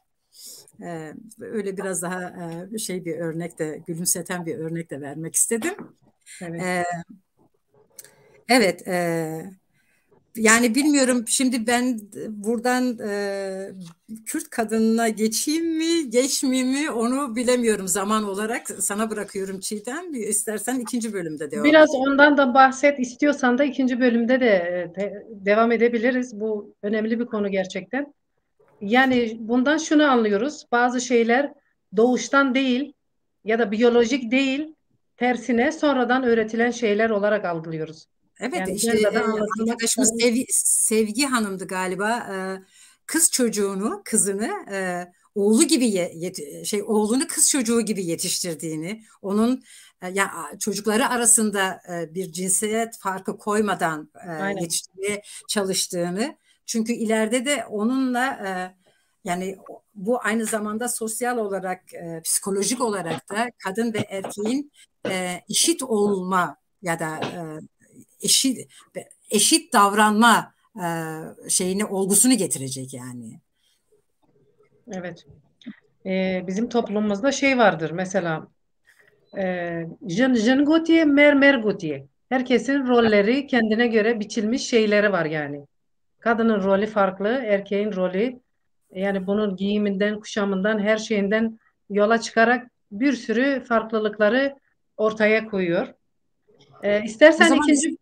S6: Öyle biraz daha bir örnek de, gülümseten bir örnek de vermek istedim.
S1: Evet.
S6: Evet. Yani bilmiyorum, şimdi ben buradan Kürt kadınına geçeyim mi, geçmeyeyim mi onu bilemiyorum zaman olarak. Sana bırakıyorum Çiğdem. İstersen ikinci bölümde devam
S1: Biraz
S6: edelim.
S1: ondan da bahset istiyorsan da ikinci bölümde de devam edebiliriz. Bu önemli bir konu gerçekten. Yani bundan şunu anlıyoruz. Bazı şeyler doğuştan değil ya da biyolojik değil, tersine sonradan öğretilen şeyler olarak algılıyoruz.
S6: Evet,
S1: Yani
S6: işte
S1: biraz da anlatılmak
S6: arkadaşımız
S1: istenen
S6: Sevgi Hanım'dı galiba. Kızını oğlu gibi oğlunu kız çocuğu gibi yetiştirdiğini, onun ya çocukları arasında bir cinsiyet farkı koymadan
S1: aynen.
S6: yetiştirmeye çalıştığını. Çünkü ileride de onunla yani bu aynı zamanda sosyal olarak, psikolojik olarak da kadın ve erkeğin eşit olma ya da eşit davranma olgusunu getirecek yani.
S1: Evet. Bizim toplumumuzda şey vardır mesela jın jın gotiye mer mer gotiye. Herkesin rolleri kendine göre biçilmiş şeyleri var yani. Kadının rolü farklı, erkeğin rolü yani bunun giyiminden, kuşamından, her şeyinden yola çıkarak bir sürü farklılıkları ortaya koyuyor.
S6: O
S1: İstersen
S6: zaman
S1: ikinci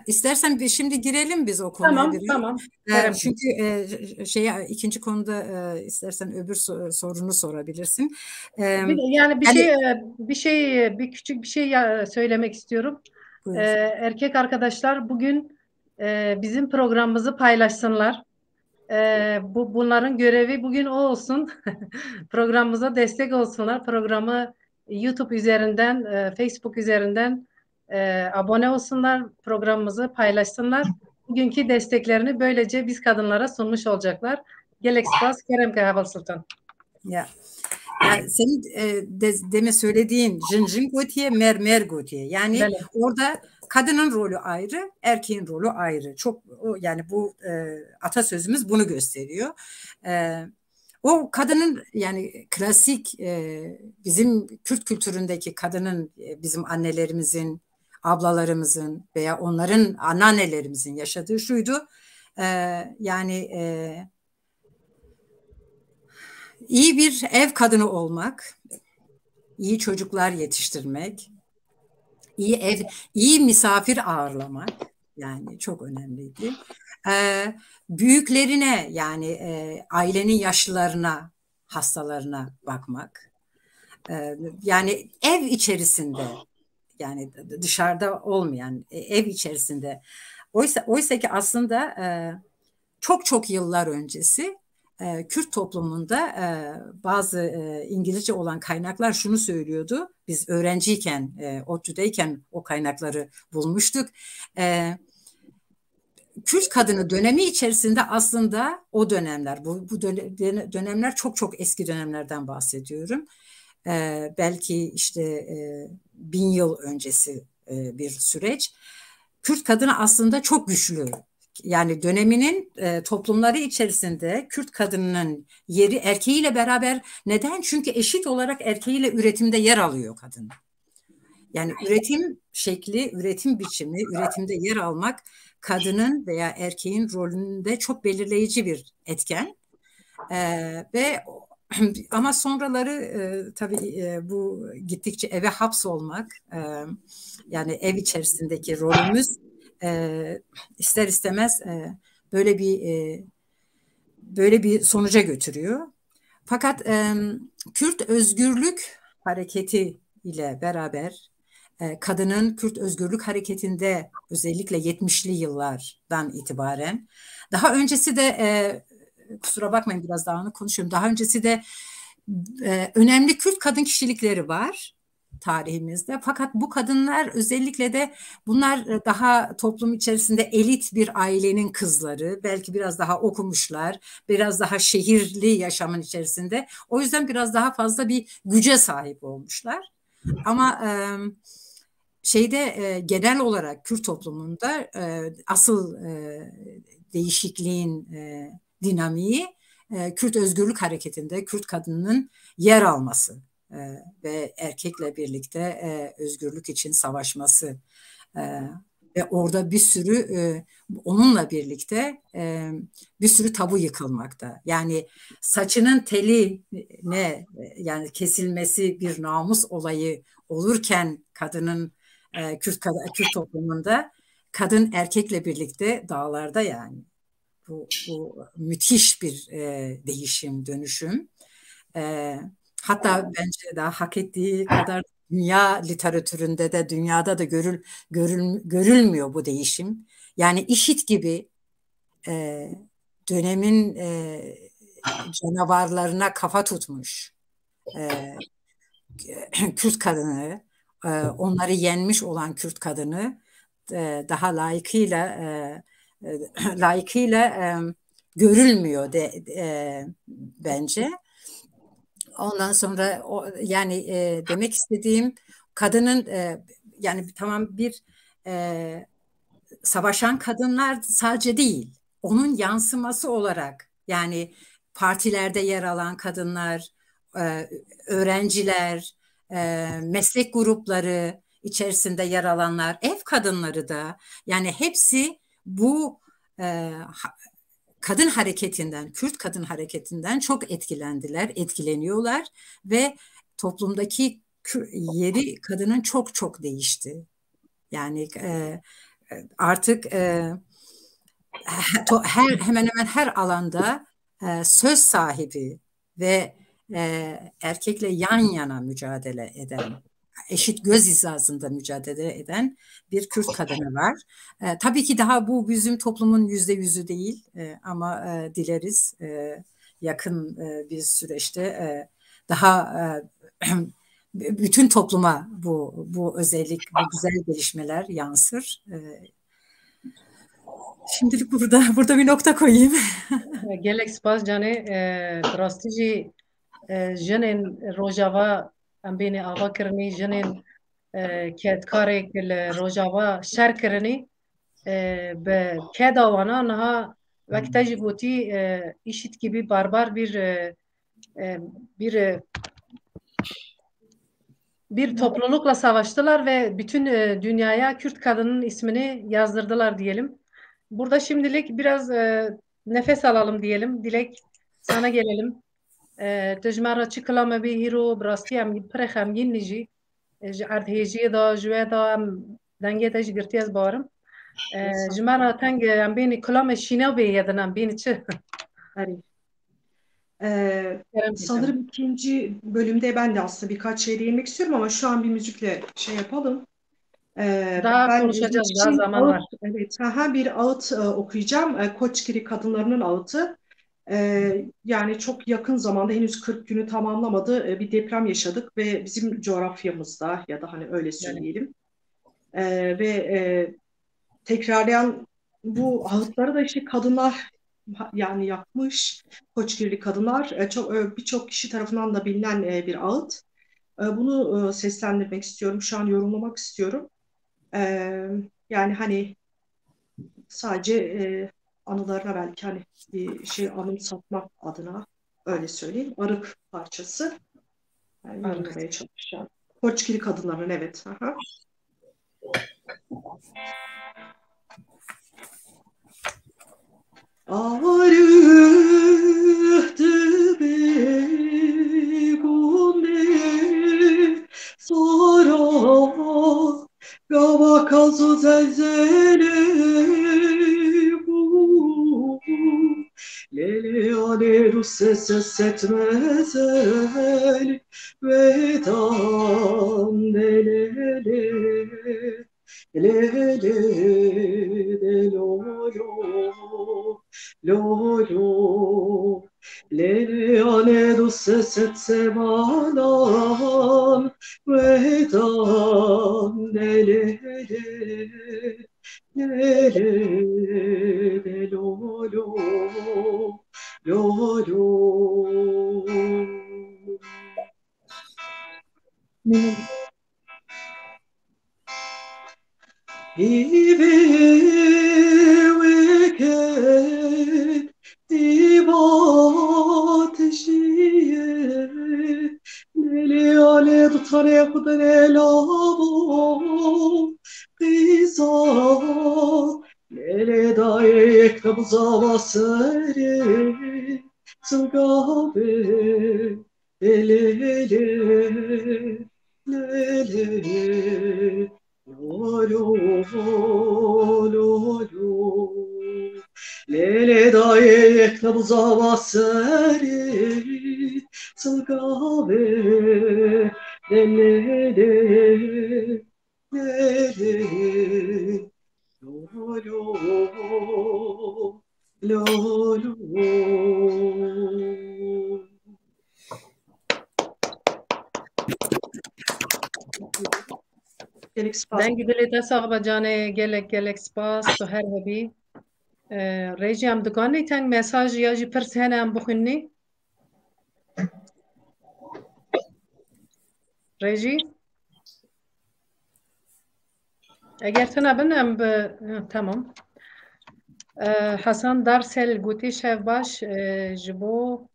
S6: istersen şimdi girelim biz o konuya biraz.
S1: tamam. Kerem.
S6: Çünkü ikinci konuda istersen öbür sorunu sorabilirsin.
S1: Yani bir küçük bir şey söylemek istiyorum.
S6: Buyur.
S1: Erkek arkadaşlar bugün bizim programımızı paylaşsınlar. Bunların görevi bugün o olsun. Programımıza destek olsunlar. Programı YouTube üzerinden, Facebook üzerinden abone olsunlar. Programımızı paylaşsınlar. Bugünkü desteklerini böylece biz kadınlara sunmuş olacaklar. Gelek spas, Kerem Kahabal Sultan.
S6: Ya. Yani senin demin söylediğin jin gotiye mer gotiye. Yani
S1: Böyle.
S6: orada kadının rolü ayrı, erkeğin rolü ayrı. Çok yani bu atasözümüz bunu gösteriyor. O kadının yani klasik bizim Kürt kültüründeki kadının bizim annelerimizin, ablalarımızın veya onların anneannelerimizin yaşadığı şuydu. Yani iyi bir ev kadını olmak, iyi çocuklar yetiştirmek, iyi misafir ağırlamak yani çok önemliydi. Büyüklerine yani ailenin yaşlılarına, hastalarına bakmak. Yani ev içerisinde yani dışarıda olmayan ev içerisinde. Oysa ki aslında çok yıllar öncesi Kürt toplumunda bazı İngilizce olan kaynaklar şunu söylüyordu. Biz öğrenciyken, ODTÜ'deyken o kaynakları bulmuştuk. Kürt kadını dönemi içerisinde aslında o dönemler, bu dönemler çok eski dönemlerden bahsediyorum. Belki işte 1000 yıl öncesi bir süreç. Kürt kadını aslında çok güçlü. Yani döneminin toplumları içerisinde Kürt kadınının yeri erkeğiyle beraber. Neden? Çünkü eşit olarak erkeğiyle üretimde yer alıyor kadın. Yani üretim şekli, üretim biçimi, üretimde yer almak kadının veya erkeğin rolünde çok belirleyici bir etken. Ve ama sonraları tabii bu gittikçe eve hapsolmak, yani ev içerisindeki rolümüz ister istemez böyle bir sonuca götürüyor. Fakat Kürt özgürlük hareketi ile beraber kadının Kürt özgürlük hareketinde özellikle 70'li yıllardan itibaren, daha öncesi de kusura bakmayın biraz dağınık konuşuyorum. Daha öncesi de önemli Kürt kadın kişilikleri var. tarihimizde. Fakat bu kadınlar özellikle de bunlar daha toplum içerisinde elit bir ailenin kızları, belki biraz daha okumuşlar, biraz daha şehirli yaşamın içerisinde. O yüzden biraz daha fazla bir güce sahip olmuşlar. Ama genel olarak Kürt toplumunda asıl değişikliğin dinamiği Kürt Özgürlük Hareketi'nde Kürt kadınının yer alması ve erkekle birlikte özgürlük için savaşması ve orada bir sürü onunla birlikte bir sürü tabu yıkılmakta. Yani saçının teli ne yani kesilmesi bir namus olayı olurken kadının Kürt toplumunda kadın erkekle birlikte dağlarda yani bu müthiş bir değişim, dönüşüm. Hatta bence daha hak ettiği kadar dünya literatüründe de dünyada da görülmüyor bu değişim. Yani IŞİD gibi dönemin canavarlarına kafa tutmuş Kürt kadını, onları yenmiş olan Kürt kadını daha layıkıyla görülmüyor bence. Ondan sonra yani demek istediğim kadının yani tamam bir savaşan kadınlar sadece değil, onun yansıması olarak yani partilerde yer alan kadınlar, öğrenciler, meslek grupları içerisinde yer alanlar, ev kadınları da yani hepsi bu kadın hareketinden, Kürt kadın hareketinden çok etkilendiler, etkileniyorlar ve toplumdaki yeri kadının çok çok değişti. Yani artık hemen hemen her alanda söz sahibi ve erkekle yan yana mücadele eden, eşit göz hizasında mücadele eden bir Kürt kadını var. Tabii ki daha bu bizim toplumun %100'ü değil ama dileriz yakın bir süreçte daha bütün topluma bu özellik, bu güzel gelişmeler yansır. Şimdilik burada bir nokta koyayım.
S1: Gelek spas canê rastî jî jinên rojava em bêne ava kirinî jinên ketkarek li rojava şer kirinî bi keda wana niha wek te jî gotî IŞİD gibi barbar bir toplulukla savaştılar ve bütün dünyaya Kürt kadının ismini yazdırdılar diyelim. Burada şimdilik biraz nefes alalım diyelim. Dilek sana gelelim. Tejmara çıkılama bir hero brastiyem prexem yinnici. Erdheciye da jüve da denge de jgirtiyaz barım. Jmara teng em beni kulame şine be yedinem beni çı.
S3: Sanırım ikinci bölümde ben de aslında birkaç şey değinmek istiyorum ama şu an bir müzikle şey yapalım.
S1: Daha konuşacağız, daha zaman var.
S3: Evet, bir ağıt okuyacağım. Koçgiri kadınlarının ağıtı. Yani çok yakın zamanda henüz 40 günü tamamlamadı bir deprem yaşadık ve bizim coğrafyamızda ya da hani öyle söyleyelim. Ve tekrarlayan bu ağıtları da işte kadınlar yani yapmış, Koçgirli kadınlar birçok kişi tarafından da bilinen bir ağıt. Bunu seslendirmek istiyorum, şu an yorumlamak istiyorum. Yani hani sadece anılarına belki hani bir şey anımsatmak adına öyle söyleyeyim. Arık parçası. Yani yorumlamaya çalışacağım. Koçgiri kadınların evet. Aha. Ağrıhtı begunde sonra gavakazu zelzele bu lele ale russe ses etmezel vedan delele le lo lo lo lo Lele du seset semanan vedan lele lele lo lo lo lo. Ive wicked divatişiye Neli ale tutare kudane lavo Kıza Nele daye eknabza basere Sılgave Lele Lele Lo lo Lele daye eknabza basere Sılgave Lele Lele Lo lo
S1: Ben gidilete sağba cane gelek spas to her hebi. Reji am dugani tang mesaj ya ji pers henem bukhunni. Reji? Eğer tınabın em tamam. Hasan Darsel guti şevbaş jibo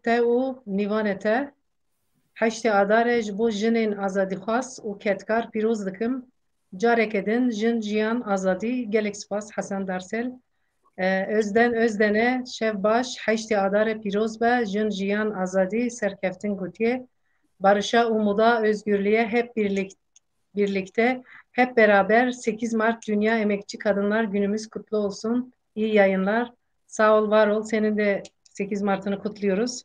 S1: te u nivanete heşte adare jibo jinin azadi khas u ketkar piroz dikim carek edin jin jiyan azadi gelek spas Hasan Darsel özden özdene şevbaş heşte adare piroz be jin jiyan azadi serkeftin gutiye barışa umuda özgürlüğe hep birlikte hep beraber 8 Mart Dünya Emekçi Kadınlar Günümüz kutlu olsun. İyi yayınlar. Sağ ol, var ol. Senin de 8 Mart'ını kutluyoruz.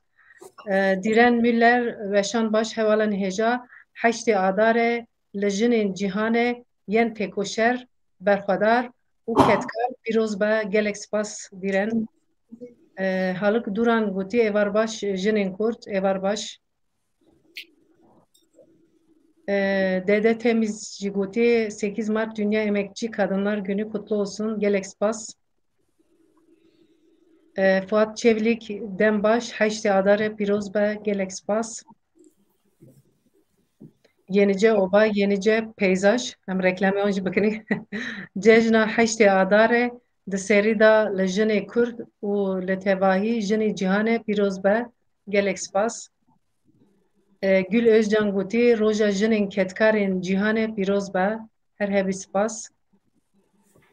S1: Diren Müller ve Şanbaş Hevalan Heja Haşti Adare Lejinin Cihane Yen Tekoşer Berfadar U Ketkar Pirozba Gelek Spas Diren Halık Duran Guti Evarbaş Jinin Kurt Evarbaş Dede Temizci Guti 8 Mart Dünya Emekçi Kadınlar Günü kutlu olsun. Gelek Spas. Fuat Çevlik Dembaş Haşti Adare Pirozba Gelek Spas. Yenice Oba Yenice Peyzaj hem reklamı önce bakın. Cejna Haşti Adare de serida le jene Kurd u le tevahi jene cihane Pirozba Gelek Spas. Gül Özcan Guti Roja Jinin Ketkarin Cihane Pirozba her hebi spas.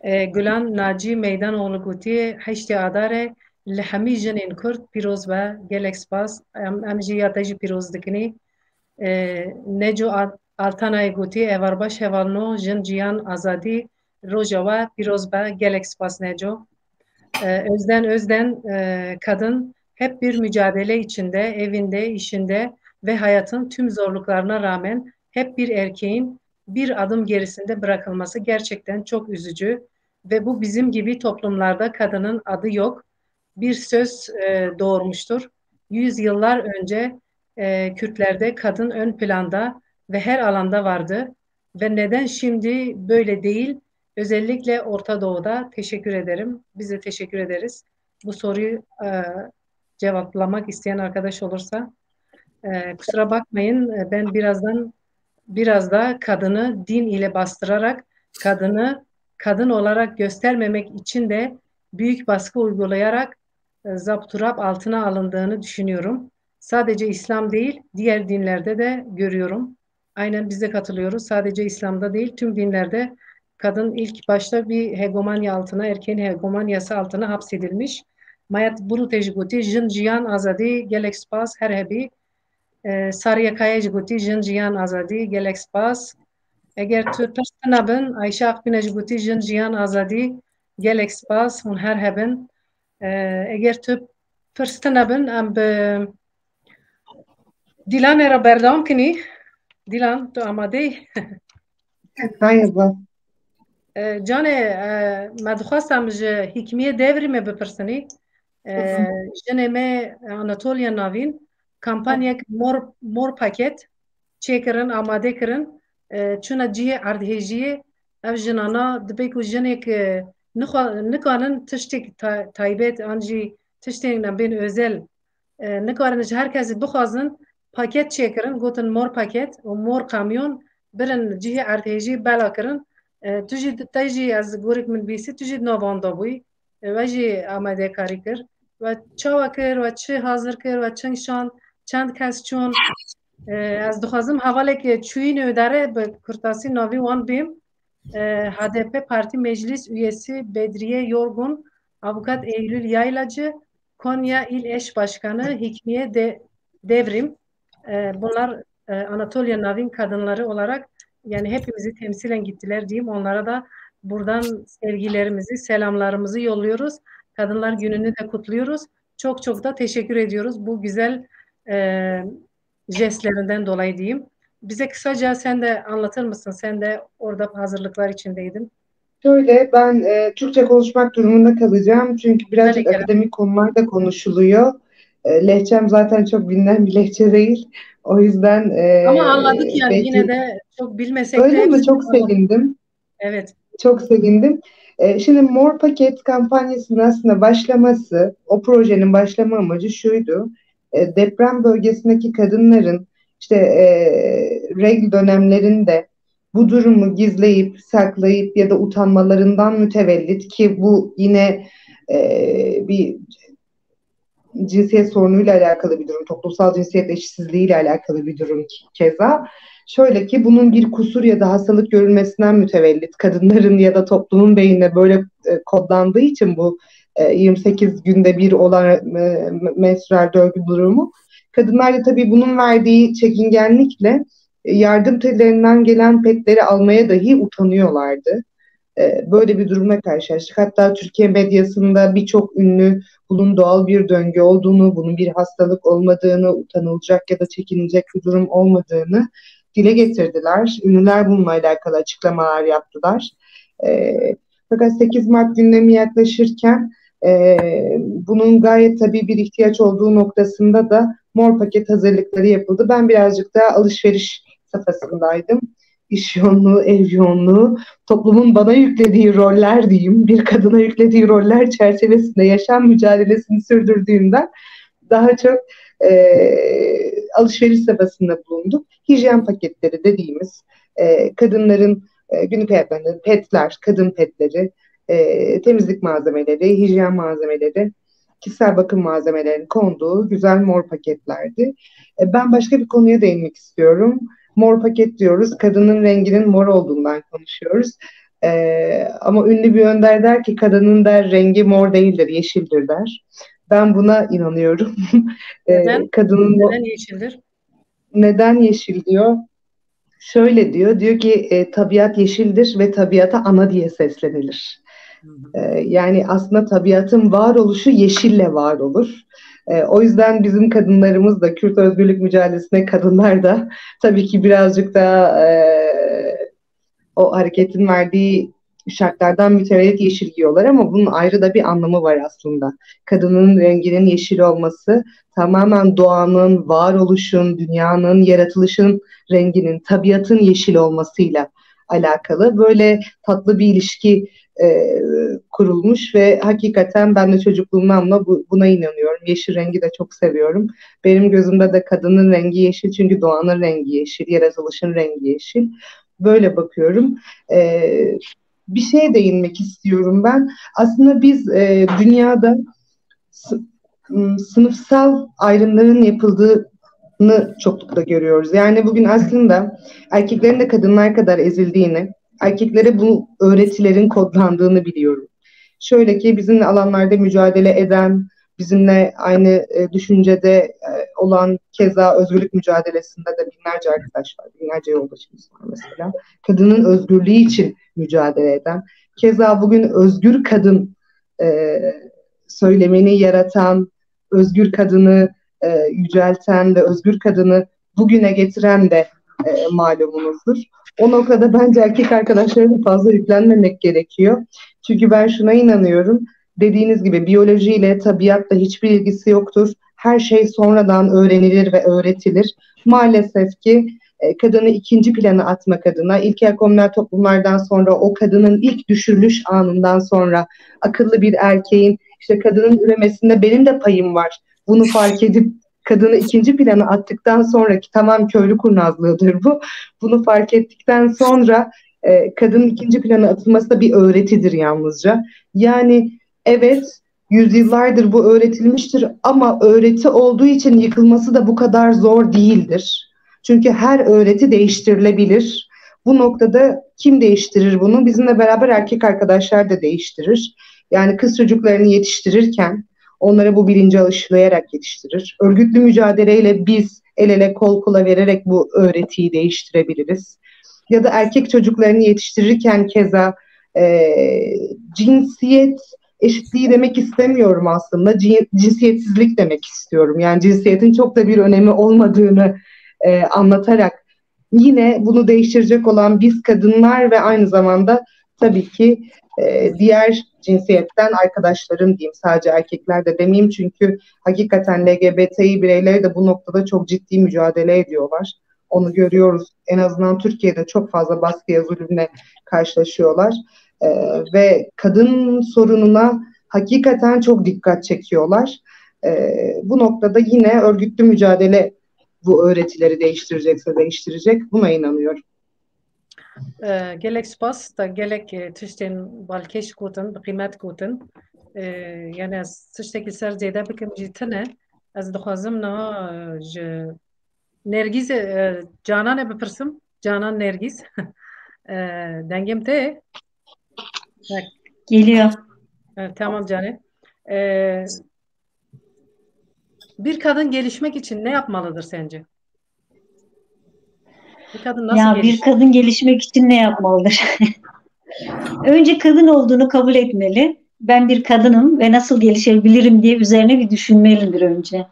S1: Gülan Naci Meydanoğlu Guti Haşti Adare li hemî jinên Kurd Pirozba gelek spas. Em jî ya te jî piroz dikini. Neco Altanay Guti evarbaş hevalno jin ciyan azadî roja we pirozba gelek spas Neco. Özden kadın hep bir mücadele içinde, evinde, işinde ve hayatın tüm zorluklarına rağmen hep bir erkeğin bir adım gerisinde bırakılması gerçekten çok üzücü ve bu bizim gibi toplumlarda kadının adı yok. Bir söz doğurmuştur. 100 yıllar önce Kürtlerde kadın ön planda ve her alanda vardı ve neden şimdi böyle değil? Özellikle Orta Doğu'da. Teşekkür ederim. Biz de teşekkür ederiz. Bu soruyu cevaplamak isteyen arkadaş olursa kusura bakmayın. Ben biraz da kadını din ile bastırarak kadını kadın olarak göstermemek için de büyük baskı uygulayarak zapturap altına alındığını düşünüyorum. Sadece İslam değil, diğer dinlerde de görüyorum. Aynen biz de katılıyoruz. Sadece İslam'da değil, tüm dinlerde kadın ilk başta bir hegemonya altına, erkeğin hegemonyası altına hapsedilmiş. Mayat bunu tecrübeti, jin cihan azadi, gelek spas, her hebi, sarıyakaya jiguti, jin cihan azadi, gelek spas. Eğer tu perstanabın, Ayşe Akbine jiguti, jin cihan azadi, gelek spas, hun her hebin. Eğer tu perstanabın, am be Dilan era berdam kini. Dilan, tu amade.
S2: Hayır bu.
S1: Canê me dixwastam ji Hikmiye Devrî me bipirsinî. Jinê me Anatolya Navîn kampanyek mor paket çêkirin, amade kirin. Çûna cihê erdhêjiyê ev jinana dibe ku jinek nikarin tiştek taybet an jî tiştên bên özel nikarin ji her kesî bixwazin paket çêkirin, gotin mor paket û mor kamyon birin cihê erdhêjiyê bela kirin. Tu jî te jî ez gorek min bîsî tu jî navanda bûyî ve jî amadekarî kir ve çawa kir ve çi hazir kir ve çend şan çend kes çûn. Ez dixwazim hevalekê çûyînê dere bi kurtasî navî wan bêm. HDP Parti Meclis Üyesi Bedriye Yorgun, Avukat Eylül Yaylacı, Konya İl Eş Başkanı Hikmiye Devrim. Bunlar Anatolya Navin kadınları olarak yani hepimizi temsilen gittiler diyeyim. Onlara da buradan sevgilerimizi, selamlarımızı yolluyoruz. Kadınlar Günü'nü de kutluyoruz. Çok çok da teşekkür ediyoruz bu güzel jestlerinden dolayı diyeyim. Bize kısaca sen de anlatır mısın? Sen de orada hazırlıklar içindeydin.
S2: Şöyle ben Türkçe konuşmak durumunda kalacağım. Çünkü birazcık akademik konular da konuşuluyor. Lehçem zaten çok bilinen bir lehçe değil. O yüzden
S1: ama anladık yani belki, yine de çok bilmesek
S2: öyle
S1: de.
S2: Öyle mi? Çok sevindim.
S1: Evet.
S2: Çok sevindim. Şimdi Mor Paket kampanyasının aslında başlaması, o projenin başlama amacı şuydu. Deprem bölgesindeki kadınların işte regl dönemlerinde bu durumu gizleyip, saklayıp ya da utanmalarından mütevellit ki bu yine bir cinsiyet sorunuyla alakalı bir durum, toplumsal cinsiyet eşitsizliğiyle alakalı bir durum keza. Şöyle ki bunun bir kusur ya da hastalık görülmesinden mütevellit kadınların ya da toplumun beynine böyle kodlandığı için bu 28 günde bir olan menstrual döngü durumu. Kadınlar da tabii bunun verdiği çekingenlikle yardım tellerinden gelen petleri almaya dahi utanıyorlardı. Böyle bir durumla karşılaştık. Hatta Türkiye medyasında birçok ünlü bunun doğal bir döngü olduğunu, bunun bir hastalık olmadığını, utanılacak ya da çekinilecek bir durum olmadığını dile getirdiler. Ünlüler bununla alakalı açıklamalar yaptılar. Fakat 8 Mart gündemi yaklaşırken bunun gayet tabii bir ihtiyaç olduğu noktasında da Mor Paket hazırlıkları yapıldı. Ben birazcık daha alışveriş safhasındaydım. İş yoğunluğu, ev yoğunluğu, toplumun bana yüklediği roller diyeyim, bir kadına yüklediği roller çerçevesinde yaşam mücadelesini sürdürdüğümden daha çok alışveriş safhasında bulunduk. Hijyen paketleri dediğimiz kadınların günlük hayatlarında petler, kadın petleri, temizlik malzemeleri, hijyen malzemeleri, kişisel bakım malzemelerinin konduğu güzel mor paketlerdi. Ben başka bir konuya değinmek istiyorum. Mor paket diyoruz, kadının renginin mor olduğundan konuşuyoruz. Ama ünlü bir önder der ki kadının der rengi mor değildir, yeşildir der. Ben buna inanıyorum.
S1: Neden? Neden yeşildir?
S2: Neden yeşil diyor? Şöyle diyor ki tabiat yeşildir ve tabiata ana diye seslenilir. Yani aslında tabiatın varoluşu yeşille var olur. O yüzden bizim kadınlarımız da Kürt özgürlük mücadelesine kadınlar da tabii ki birazcık da o hareketin verdiği şartlardan mütevellit yeşil giyiyorlar ama bunun ayrı da bir anlamı var aslında. Kadının renginin yeşil olması tamamen doğanın, varoluşun, dünyanın, yaratılışın renginin, tabiatın yeşil olmasıyla alakalı. Böyle tatlı bir ilişki kurulmuş ve hakikaten ben de çocukluğumdan buna inanıyorum. Yeşil rengi de çok seviyorum. Benim gözümde de kadının rengi yeşil çünkü doğanın rengi yeşil, yaratılışın rengi yeşil. Böyle bakıyorum. Bir şeye değinmek istiyorum ben. Aslında biz dünyada sınıfsal ayrımların yapıldığını çoklukla görüyoruz. Yani bugün aslında erkeklerin de kadınlar kadar ezildiğini, erkeklere bu öğretilerin kodlandığını biliyorum. Şöyle ki bizimle alanlarda mücadele eden, bizimle aynı düşüncede olan keza özgürlük mücadelesinde de binlerce arkadaş var, binlerce yoldaşımız var mesela. Kadının özgürlüğü için mücadele eden, keza bugün özgür kadın söylemini yaratan, özgür kadını yücelten ve özgür kadını bugüne getiren de malumunuzdur. O noktada bence erkek arkadaşlarına fazla yüklenmemek gerekiyor. Çünkü ben şuna inanıyorum. Dediğiniz gibi biyolojiyle, tabiatla hiçbir ilgisi yoktur. Her şey sonradan öğrenilir ve öğretilir. Maalesef ki kadını ikinci plana atmak adına, ilkel komünel toplumlardan sonra, o kadının ilk düşürülüş anından sonra akıllı bir erkeğin işte kadının üremesinde benim de payım var, bunu fark edip kadını ikinci plana attıktan sonraki, tamam köylü kurnazlığıdır bu, bunu fark ettikten sonra kadının ikinci plana atılması da bir öğretidir yalnızca. Yani evet, yüzyıllardır bu öğretilmiştir ama öğreti olduğu için yıkılması da bu kadar zor değildir. Çünkü her öğreti değiştirilebilir. Bu noktada kim değiştirir bunu? Bizimle beraber erkek arkadaşlar da değiştirir. Yani kız çocuklarını yetiştirirken onlara bu bilinci aşılayarak yetiştirir. Örgütlü mücadeleyle biz el ele kol kola vererek bu öğretiyi değiştirebiliriz. Ya da erkek çocuklarını yetiştirirken keza cinsiyet eşitliği demek istemiyorum aslında. Cinsiyetsizlik demek istiyorum. Yani cinsiyetin çok da bir önemi olmadığını anlatarak yine bunu değiştirecek olan biz kadınlar ve aynı zamanda tabii ki diğer cinsiyetten arkadaşlarım diyeyim, sadece erkekler de demeyeyim, çünkü hakikaten LGBTİ bireyleri de bu noktada çok ciddi mücadele ediyorlar. Onu görüyoruz. En azından Türkiye'de çok fazla baskıya, zulümle karşılaşıyorlar. Ve kadın sorununa hakikaten çok dikkat çekiyorlar. Bu noktada yine örgütlü mücadele bu öğretileri değiştirecekse değiştirecek. Buna inanıyorum.
S1: Gelek spas da gelek tişten balkeş kutin, kıymet kutin. Yani az tişteki ser zeyde bikim jitine. Az dixwazim na Nergiz Canan'e bipirsim. Canan Nergiz. Dengem te.
S4: Geliyor.
S1: Tamam canım. Bir kadın gelişmek için ne yapmalıdır sence? Bir kadın nasıl
S4: Ya
S1: gelişir?
S4: bir kadın gelişmek için ne yapmalıdır? Önce kadın olduğunu kabul etmeli. Ben bir kadınım ve nasıl gelişebilirim diye üzerine bir düşünmelidir önce.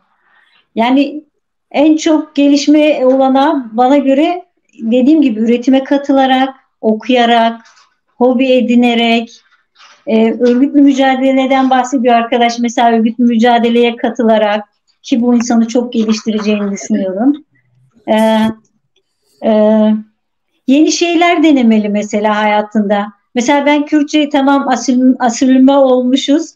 S4: Yani en çok gelişme olana bana göre dediğim gibi üretime katılarak, okuyarak, hobi edinerek, örgütlü mücadeleden bahsediyor arkadaş. Mesela örgütlü mücadeleye katılarak, ki bu insanı çok geliştireceğini düşünüyorum. Yeni şeyler denemeli mesela hayatında. Mesela ben Kürtçeyi tamam asilme olmuşuz.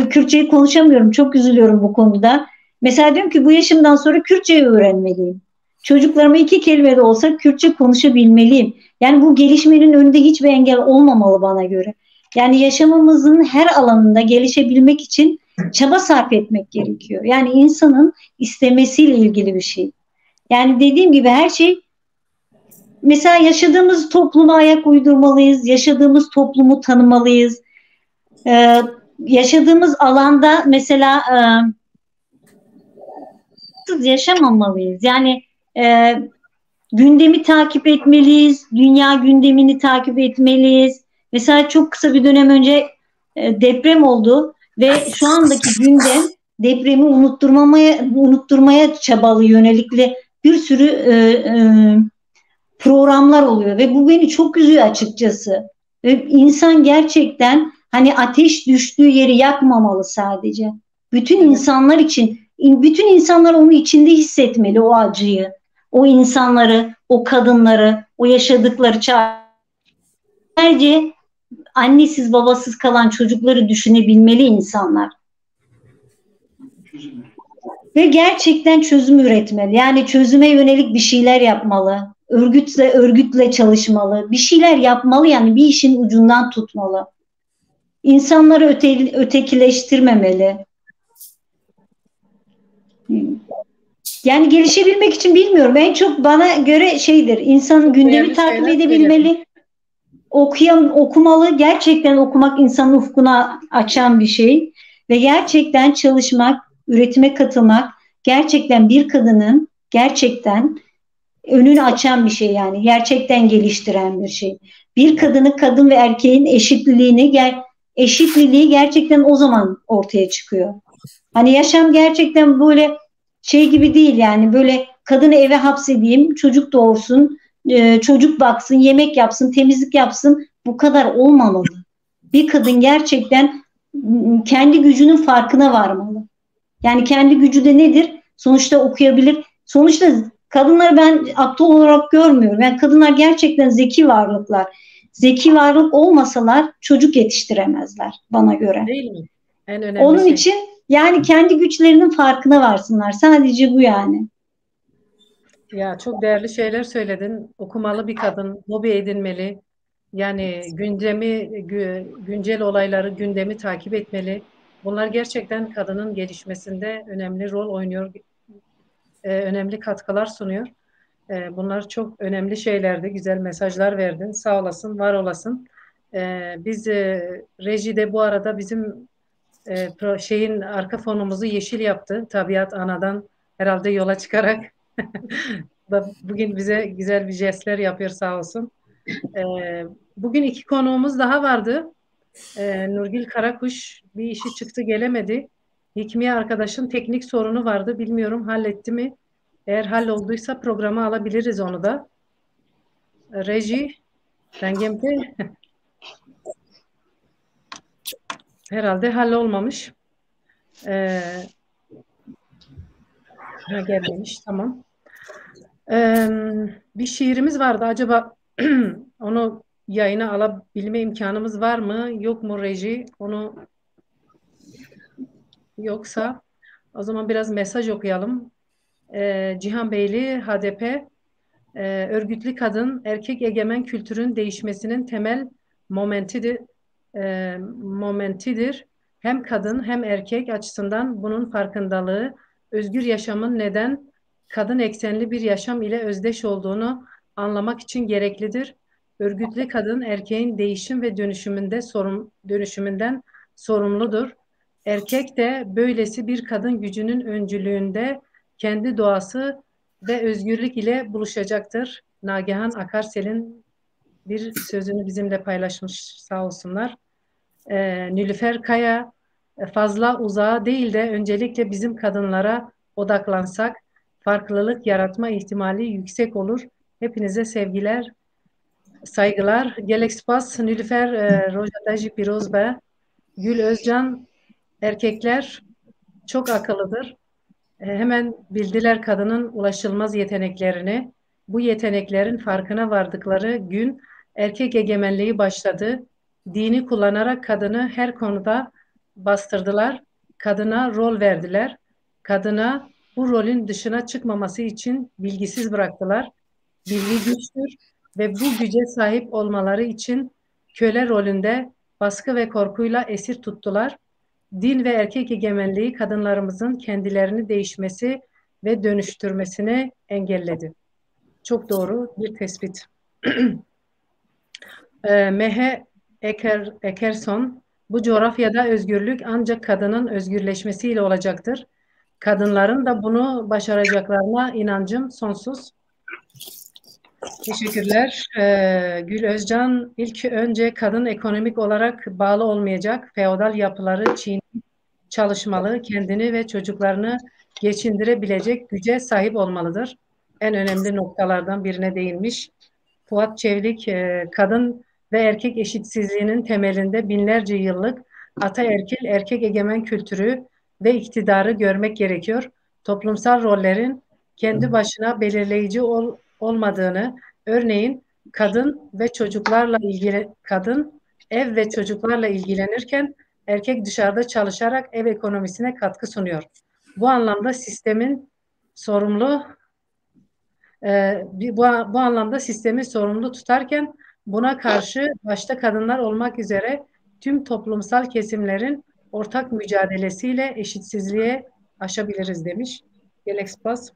S4: Kürtçeyi konuşamıyorum. Çok üzülüyorum bu konuda. Mesela diyorum ki bu yaşımdan sonra Kürtçeyi öğrenmeliyim. Çocuklarıma 2 kelime de olsa Kürtçe konuşabilmeliyim. Yani bu gelişmenin önünde hiçbir engel olmamalı bana göre. Yani yaşamımızın her alanında gelişebilmek için çaba sarf etmek gerekiyor. Yani insanın istemesiyle ilgili bir şey. Yani dediğim gibi her şey, mesela yaşadığımız topluma ayak uydurmalıyız, yaşadığımız toplumu tanımalıyız. Yaşadığımız alanda mesela yaşamamalıyız. Yani gündemi takip etmeliyiz, dünya gündemini takip etmeliyiz. Mesela çok kısa bir dönem önce deprem oldu ve şu andaki gündem depremi unutturmaya çabalı yönelikli bir sürü programlar oluyor ve bu beni çok üzüyor açıkçası. Ve insan gerçekten hani ateş düştüğü yeri yakmamalı sadece. Bütün insanlar için, bütün insanlar onu içinde hissetmeli, o acıyı, o insanları, o kadınları, o yaşadıkları sadece annesiz babasız kalan çocukları düşünebilmeli insanlar. Ve gerçekten çözüm üretmeli. Yani çözüme yönelik bir şeyler yapmalı. Örgütle çalışmalı. Bir şeyler yapmalı, yani bir işin ucundan tutmalı. İnsanları ötekileştirmemeli. Yani gelişebilmek için bilmiyorum. En çok bana göre şeydir. İnsan gündemi takip edebilmeli. Okumalı. Gerçekten okumak insanın ufkuna açan bir şey. Ve gerçekten çalışmak, üretime katılmak gerçekten bir kadının gerçekten önünü açan bir şey, yani gerçekten geliştiren bir şey. Bir kadın ve erkeğin eşitliliği gerçekten o zaman ortaya çıkıyor. Hani yaşam gerçekten böyle şey gibi değil, yani böyle kadını eve hapsedeyim, çocuk doğursun, çocuk baksın, yemek yapsın, temizlik yapsın. Bu kadar olmamalı. Bir kadın gerçekten kendi gücünün farkına varmalı. Yani kendi gücü de nedir? Sonuçta okuyabilir. Sonuçta kadınları ben aptal olarak görmüyorum. Yani kadınlar gerçekten zeki varlıklar. Zeki varlık olmasalar çocuk yetiştiremezler bana göre.
S1: Değil mi? En önemli
S4: Onun
S1: şey.
S4: için yani kendi güçlerinin farkına varsınlar. Sadece bu yani.
S1: Ya çok değerli şeyler söyledin. Okumalı bir kadın, hobi edinmeli. Yani güncel olayları, gündemi takip etmeli. Bunlar gerçekten kadının gelişmesinde önemli rol oynuyor, önemli katkılar sunuyor. Bunlar çok önemli şeylerdi. Güzel mesajlar verdin. Sağ olasın, var olasın. Biz rejide bu arada bizim şeyin arka fonumuzu yeşil yaptı. Tabiat Ana'dan herhalde yola çıkarak bugün bize güzel bir jestler yapıyor sağ olsun. Bugün 2 konuğumuz daha vardı. Nurgül Karakuş bir işi çıktı gelemedi. Hikmiye arkadaşın teknik sorunu vardı. Bilmiyorum halletti mi? Eğer hallolduysa programa alabiliriz onu da. Reji, dengemde herhalde hallolmamış. Gelmemiş, tamam. Bir şiirimiz vardı. Acaba onu yayına alabilme imkanımız var mı? Yok mu Reji? Onu yoksa o zaman biraz mesaj okuyalım. Cihan Beyli, HDP, örgütlü kadın, erkek egemen kültürün değişmesinin temel momentidir. Hem kadın hem erkek açısından bunun farkındalığı, özgür yaşamın neden kadın eksenli bir yaşam ile özdeş olduğunu anlamak için gereklidir. Örgütlü kadın erkeğin değişim ve dönüşümünden sorumludur. Erkek de böylesi bir kadın gücünün öncülüğünde kendi doğası ve özgürlük ile buluşacaktır. Nagihan Akarsel'in bir sözünü bizimle paylaşmış sağ olsunlar. Nilüfer Kaya, fazla uzağa değil de öncelikle bizim kadınlara odaklansak farklılık yaratma ihtimali yüksek olur. Hepinize sevgiler, saygılar. Gelek spas Nilüfer Rojadaji Pirozbe, Gül Özcan, erkekler çok akıllıdır. Hemen bildiler kadının ulaşılmaz yeteneklerini. Bu yeteneklerin farkına vardıkları gün erkek egemenliği başladı. Dini kullanarak kadını her konuda bastırdılar. Kadına rol verdiler. Kadına bu rolün dışına çıkmaması için bilgisiz bıraktılar. Bilgi güçtür ve bu güce sahip olmaları için köle rolünde baskı ve korkuyla esir tuttular. Din ve erkek egemenliği kadınlarımızın kendilerini değişmesi ve dönüştürmesini engelledi. Çok doğru bir tespit. Mehe Ekerson, bu coğrafyada özgürlük ancak kadının özgürleşmesiyle olacaktır. Kadınların da bunu başaracaklarına inancım sonsuz. Teşekkürler. Gül Özcan, ilk önce kadın ekonomik olarak bağlı olmayacak, feodal yapıları çiğneyip çalışmalı, kendini ve çocuklarını geçindirebilecek güce sahip olmalıdır. En önemli noktalardan birine değinmiş. Fuat Çevlik, kadın ve erkek eşitsizliğinin temelinde binlerce yıllık ataerkil erkek egemen kültürü ve iktidarı görmek gerekiyor. Toplumsal rollerin kendi başına belirleyici olmadığını, örneğin kadın ev ve çocuklarla ilgilenirken erkek dışarıda çalışarak ev ekonomisine katkı sunuyor. Bu anlamda sistemi sorumlu tutarken buna karşı başta kadınlar olmak üzere tüm toplumsal kesimlerin ortak mücadelesiyle eşitsizliğe aşabiliriz demiş. Gelek spas.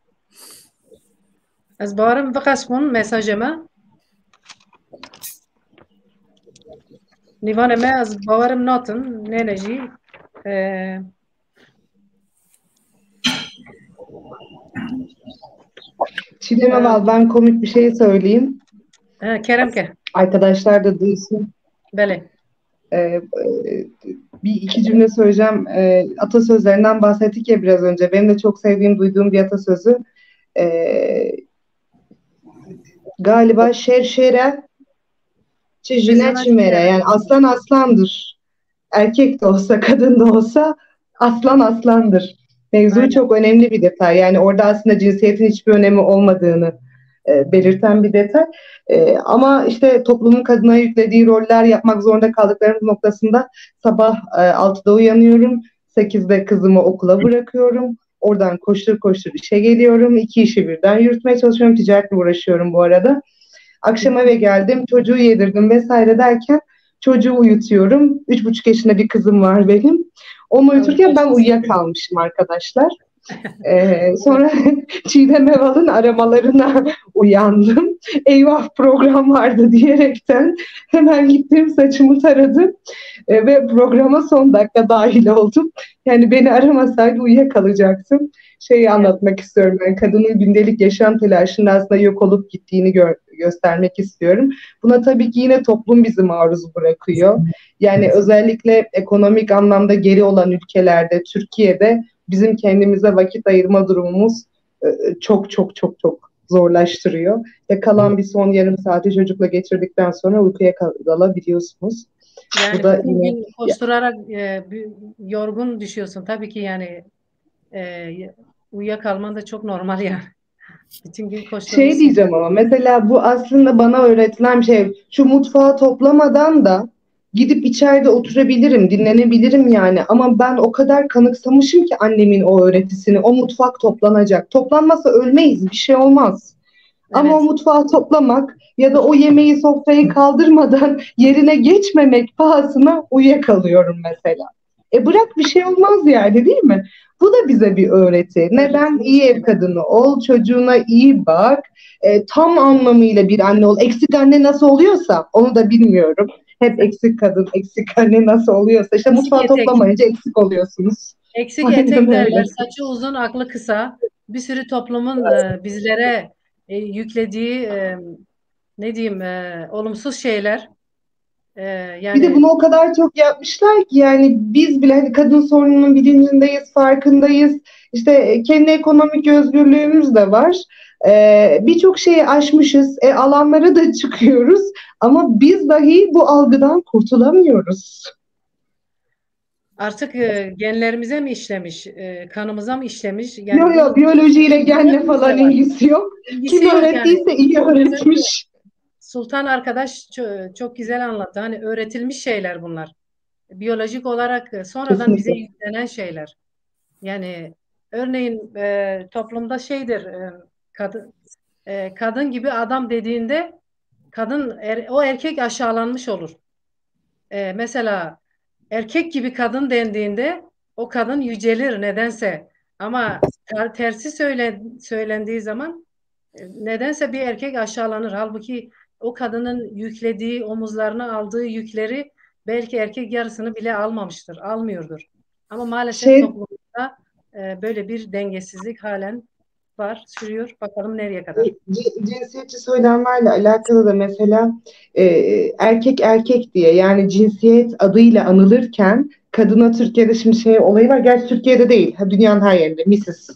S1: Ez bavarım vıqaskun mesajıma. Nivaneme ez bavarım notun neneci.
S2: Çiğdem Amal, ben komik bir şey söyleyeyim.
S1: Kerem ke.
S2: Arkadaşlar da duysun.
S1: Bele.
S2: Bir iki cümle söyleyeceğim. Atasözlerinden bahsettik ya biraz önce. Benim de çok sevdiğim, duyduğum bir atasözü. Galiba şerşere çijine
S1: Bizana
S2: çimere. Yani aslan aslandır. Erkek de olsa kadın da olsa aslan aslandır. Mevzu
S1: Aynen.
S2: çok önemli bir detay. Yani orada aslında cinsiyetin hiçbir önemi olmadığını belirten bir detay. Ama işte toplumun kadına yüklediği roller yapmak zorunda kaldıklarımız noktasında sabah 6'da uyanıyorum. 8'de kızımı okula bırakıyorum. Oradan koştur koştur işe geliyorum. 2 işi birden yürütmeye çalışıyorum. Ticaretle uğraşıyorum bu arada. Akşam eve geldim, çocuğu yedirdim vesaire derken çocuğu uyutuyorum. 3,5 yaşında bir kızım var benim. Onu uyuturken ben uyuyakalmışım arkadaşlar. Sonra Çiğdem Eval'ın aramalarına uyandım. Eyvah program vardı diyerekten hemen gittim saçımı taradım ve programa son dakika dahil oldum. Yani beni aramasaydı uyuyakalacaktım. Şeyi anlatmak istiyorum. Ben kadının gündelik yaşam telaşının aslında yok olup gittiğini göstermek istiyorum. Buna tabii ki yine toplum bizi maruz bırakıyor. Yani özellikle ekonomik anlamda geri olan ülkelerde, Türkiye'de bizim kendimize vakit ayırma durumumuz çok çok çok çok zorlaştırıyor. Ve kalan bir son yarım saati çocukla geçirdikten sonra uykuya dalabiliyorsunuz.
S1: Yani
S2: Bu da
S1: bütün
S2: yine
S1: gün koşturarak yorgun düşüyorsun. Tabii ki yani uyuyakalman da çok normal yani. Bütün gün
S2: şey
S1: koşturmuşsun.
S2: diyeceğim ama mesela bu aslında bana öğretilen şey, şu mutfağı toplamadan da gidip içeride oturabilirim, dinlenebilirim yani. Ama ben o kadar kanıksamışım ki annemin o öğretisini, o mutfak toplanacak. Toplanmasa ölmeyiz, bir şey olmaz. Ama o
S1: Evet.
S2: mutfağı toplamak ya da o yemeği sofrayı kaldırmadan yerine geçmemek pahasına uyuyakalıyorum mesela. Bırak bir şey olmaz yani, değil mi? Bu da bize bir öğreti. Neden? İyi ev kadını ol, çocuğuna iyi bak, tam anlamıyla bir anne ol. Eksik anne nasıl oluyorsa onu da bilmiyorum. Hep eksik kadın, eksik anne nasıl oluyorsa. İşte
S1: Eksik
S2: mutfağı
S1: etek.
S2: toplamayınca eksik oluyorsunuz.
S1: Eksik
S2: Aynen
S1: etek derler.
S2: öyle.
S1: Saçı uzun, aklı kısa. Bir sürü toplumun bizlere yüklediği ne diyeyim olumsuz şeyler.
S2: Bir de
S1: Yani
S2: bunu o kadar çok yapmışlar ki yani biz bile hani kadın sorununun bilincindeyiz, farkındayız. İşte kendi ekonomik özgürlüğümüz de var. Birçok şeyi aşmışız. Alanlara da çıkıyoruz. Ama biz dahi bu algıdan kurtulamıyoruz.
S1: artık genlerimize mi işlemiş, kanımıza mı işlemiş?
S2: Yok
S1: Yani
S2: yok,
S1: bunun
S2: biyolojiyle genle
S1: hepimizde
S2: falan
S1: var.
S2: ilgisi yok.
S1: İlgisi
S2: Kim
S1: yok yani.
S2: öğrettiyse iyi öğretmiş.
S1: Sultan arkadaş çok güzel anlattı. Hani öğretilmiş şeyler bunlar. Biyolojik olarak sonradan bize
S2: Kesinlikle.
S1: yüklenen şeyler. Yani örneğin toplumda şeydir kadın gibi adam dediğinde o erkek aşağılanmış olur. Mesela erkek gibi kadın dendiğinde o kadın yücelir nedense. Ama tersi söylendiği zaman nedense bir erkek aşağılanır. Halbuki o kadının yüklediği, omuzlarına aldığı yükleri belki erkek yarısını bile almamıştır, almıyordur. Ama maalesef
S2: Şey
S1: toplumda böyle bir dengesizlik halen var, sürüyor. Bakalım nereye kadar.
S2: Cinsiyetçi söylemlerle alakalı da mesela e, erkek erkek diye, yani cinsiyet adıyla anılırken kadına Türkiye'de şimdi şey olayı var. Gerçi Türkiye'de değil, dünyanın her yerinde Mrs.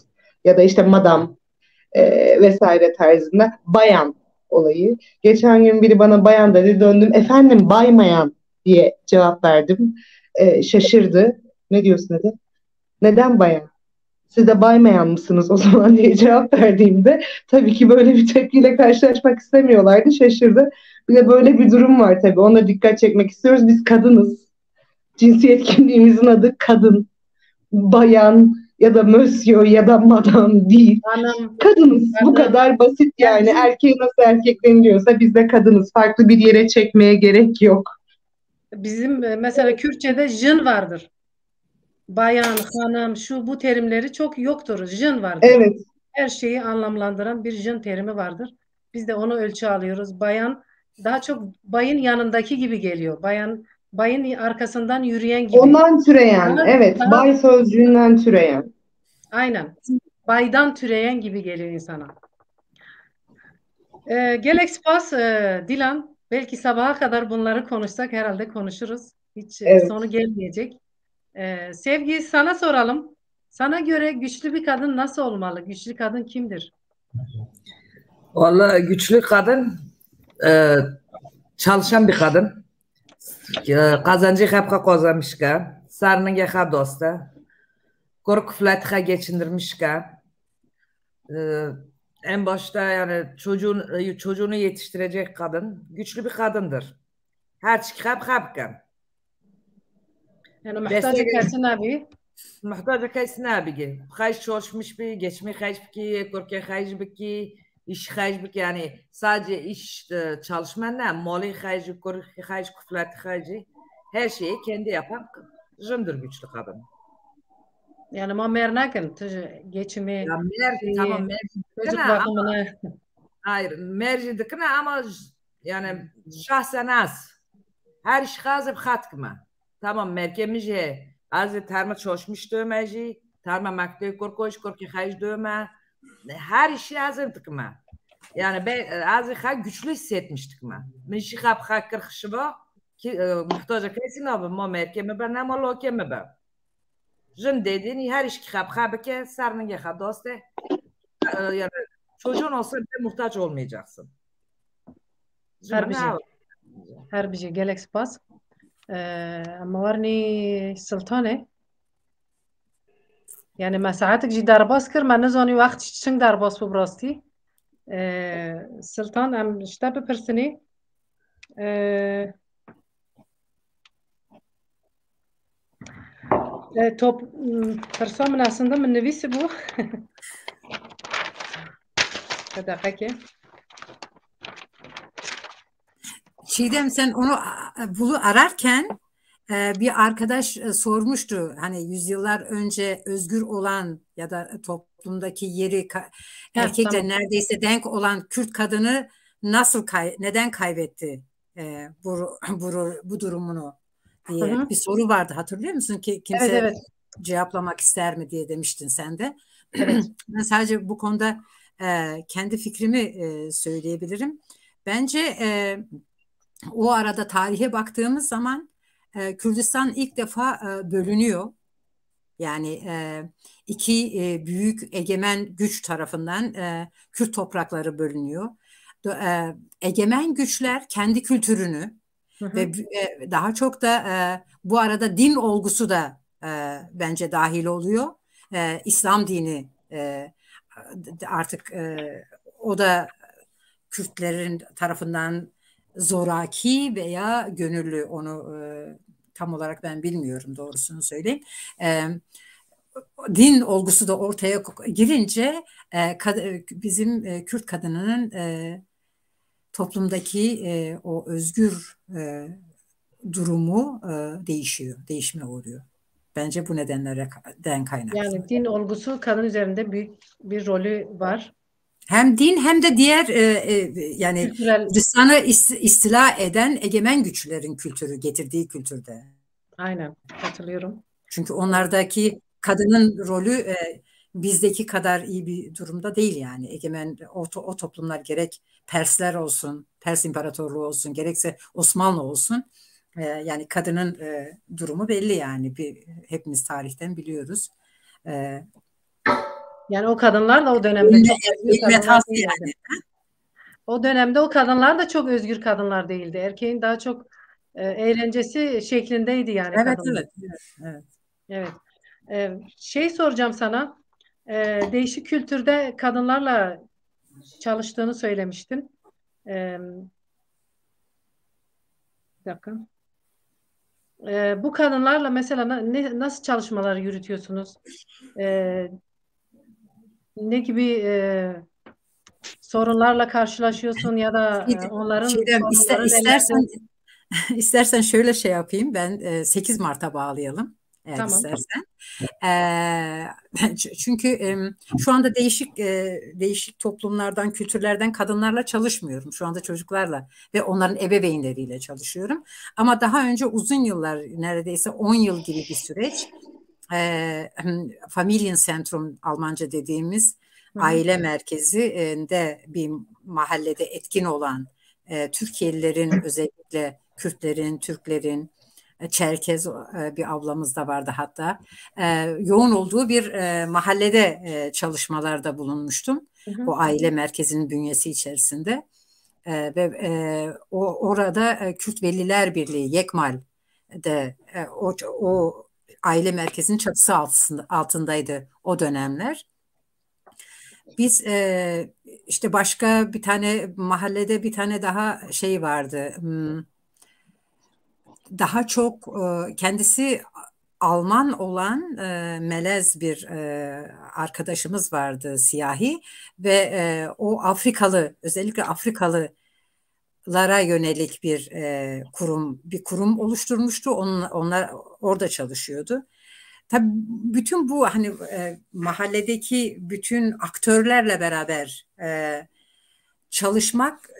S2: ya da işte Madam vesaire tarzında bayan olayı. Geçen gün biri bana bayan dedi, döndüm efendim baymayan diye cevap verdim. Şaşırdı. Ne diyorsun dedi. Neden bayan? Siz de baymayan mısınız o zaman diye cevap verdiğimde tabii ki böyle bir tepkiyle karşılaşmak istemiyorlardı. Şaşırdı. Bir de böyle bir durum var tabii. Ona dikkat çekmek istiyoruz. Biz kadınız. Cinsiyet kimliğimizin adı kadın. Bayan ya da monsieur ya da madam değil.
S1: Hanım,
S2: Kadınız. Bu
S1: kadın.
S2: kadar basit
S1: Yani
S2: yani. Erkeği nasıl erkekleniliyorsa biz de kadınız. Farklı bir yere çekmeye gerek yok.
S1: bizim mesela Kürtçe'de jın vardır. Bayan, hanım, şu bu terimleri çok yoktur. Jın vardır.
S2: Evet.
S1: Her şeyi anlamlandıran bir jın terimi vardır. Biz de onu ölçü alıyoruz. Bayan daha çok bayın yanındaki gibi geliyor. Bayın arkasından yürüyen gibi.
S2: Ondan türeyen.
S1: Daha,
S2: Evet.
S1: daha
S2: Bay sözcüğünden türeyen.
S1: aynen. Baydan türeyen gibi geliyor insana. Gelek spas Dilan. Belki sabaha kadar bunları konuşsak herhalde konuşuruz. Hiç
S2: Evet.
S1: sonu gelmeyecek. Sevgi, sana soralım. Sana göre güçlü bir kadın nasıl olmalı? Güçlü kadın kimdir?
S5: Vallahi güçlü kadın, çalışan bir kadın. Kazancı hep kazanmışken, sarının hep dosta. Korku flatha geçindirmişken. En başta yani çocuğunu yetiştirecek kadın güçlü bir kadındır. Her şey hep.
S1: Yani muhtaç kesin abi.
S5: محتاجة كيس نابجي خايش شوش مش بي geçmeyi خايش بكي كوركي خايش بكي iş خايش بكي yani sadece iş çalışma ne mali خايش كوركي خايش kuflat خايش her şeyi kendi yapan jındır güçlü kadın.
S1: Yani ma mernakin geçimi
S5: Ya tamam
S1: çocuk
S5: ama
S1: bakımını
S5: hayır mercidikine ama yani şahsen az her iş hazır hatkıma tamam merkemici az terma çalışmış dövmeci terma maktoy korki hayış dövme her işi hazırdık mı yani ben az güçlü hissetmiştik mi ben işi hap kırkışıva ki muhtaç kesin abi ma merkemi ben ama lokemi ben jın dediğini her iş hap ki sarının ya dostu yani çocuğun olsa bir muhtaç olmayacaksın.
S1: her bir şey gelek spas ama varni sultane yani mesaatlik jî derbas kir me nizanî wext çing derbas bû bi rastî Sultan em ji te bipirsinê top pirsa min aslında min nivîsibû bir dakika.
S6: Çiğdem sen onu ararken bir arkadaş sormuştu hani yüzyıllar önce özgür olan ya da toplumdaki yeri erkekle
S1: tamam.
S6: neredeyse denk olan Kürt kadını neden kaybetti bu durumunu diye bir soru vardı, hatırlıyor musun ki kimse
S1: evet.
S6: cevaplamak ister mi diye demiştin sen de.
S1: Evet.
S6: Ben sadece bu konuda kendi fikrimi söyleyebilirim. Bence o arada tarihe baktığımız zaman Kürdistan ilk defa bölünüyor. Yani iki büyük egemen güç tarafından Kürt toprakları bölünüyor. Egemen güçler kendi kültürünü ve daha çok da bu arada din olgusu da bence dahil oluyor. İslam dini artık o da Kürtlerin tarafından zoraki veya gönüllü, onu tam olarak ben bilmiyorum, doğrusunu söyleyeyim. Din olgusu da ortaya girince bizim Kürt kadınının toplumdaki o özgür durumu değişime uğruyor. Bence bu nedenlerden kaynaklı.
S1: Yani din olgusu kadın üzerinde büyük bir rolü var.
S6: Hem din hem de diğer yani Kürdistan'ı istila eden egemen güçlerin kültürü, getirdiği kültürde.
S1: Aynen, katılıyorum.
S6: Çünkü onlardaki kadının rolü bizdeki kadar iyi bir durumda değil yani. Egemen o toplumlar, gerek Persler olsun, Pers İmparatorluğu olsun, gerekse Osmanlı olsun. Yani kadının durumu belli yani. Hepimiz tarihten biliyoruz.
S1: Yani o kadınlar da o dönemde çok özgür kadınlar değildi. O dönemde o kadınlar da çok özgür kadınlar değildi. Erkeğin daha çok eğlencesi şeklindeydi yani kadınlar. Evet. Şey soracağım sana. Değişik kültürde kadınlarla çalıştığını söylemiştin. Bir dakika. Bu kadınlarla mesela nasıl çalışmalar yürütüyorsunuz? Ne gibi sorunlarla karşılaşıyorsun ya da onların
S6: istersen şöyle şey yapayım, ben 8 Mart'a bağlayalım eğer
S1: tamam.
S6: istersen. Çünkü şu anda değişik toplumlardan, kültürlerden kadınlarla çalışmıyorum. Şu anda çocuklarla ve onların ebeveynleriyle çalışıyorum. Ama daha önce uzun yıllar, neredeyse 10 yıl gibi bir süreç, Familienzentrum Almanca dediğimiz aile merkezinde bir mahallede etkin olan Türkiye'lilerin, özellikle Kürtlerin, Türklerin, Çerkez bir ablamız da vardı hatta, yoğun olduğu bir mahallede çalışmalarda bulunmuştum. O aile merkezinin bünyesi içerisinde. Ve orada Kürt Veliler Birliği Yekmal'de o aile merkezinin çatısı altındaydı o dönemler. Biz işte başka bir tane mahallede bir tane daha şey vardı. Daha çok kendisi Alman olan melez bir arkadaşımız vardı, siyahi, ve o Afrikalı, özellikle Afrikalılara yönelik bir kurum oluşturmuştu. Onlar orada çalışıyordu. Tabii bütün bu hani mahalledeki bütün aktörlerle beraber çalışmak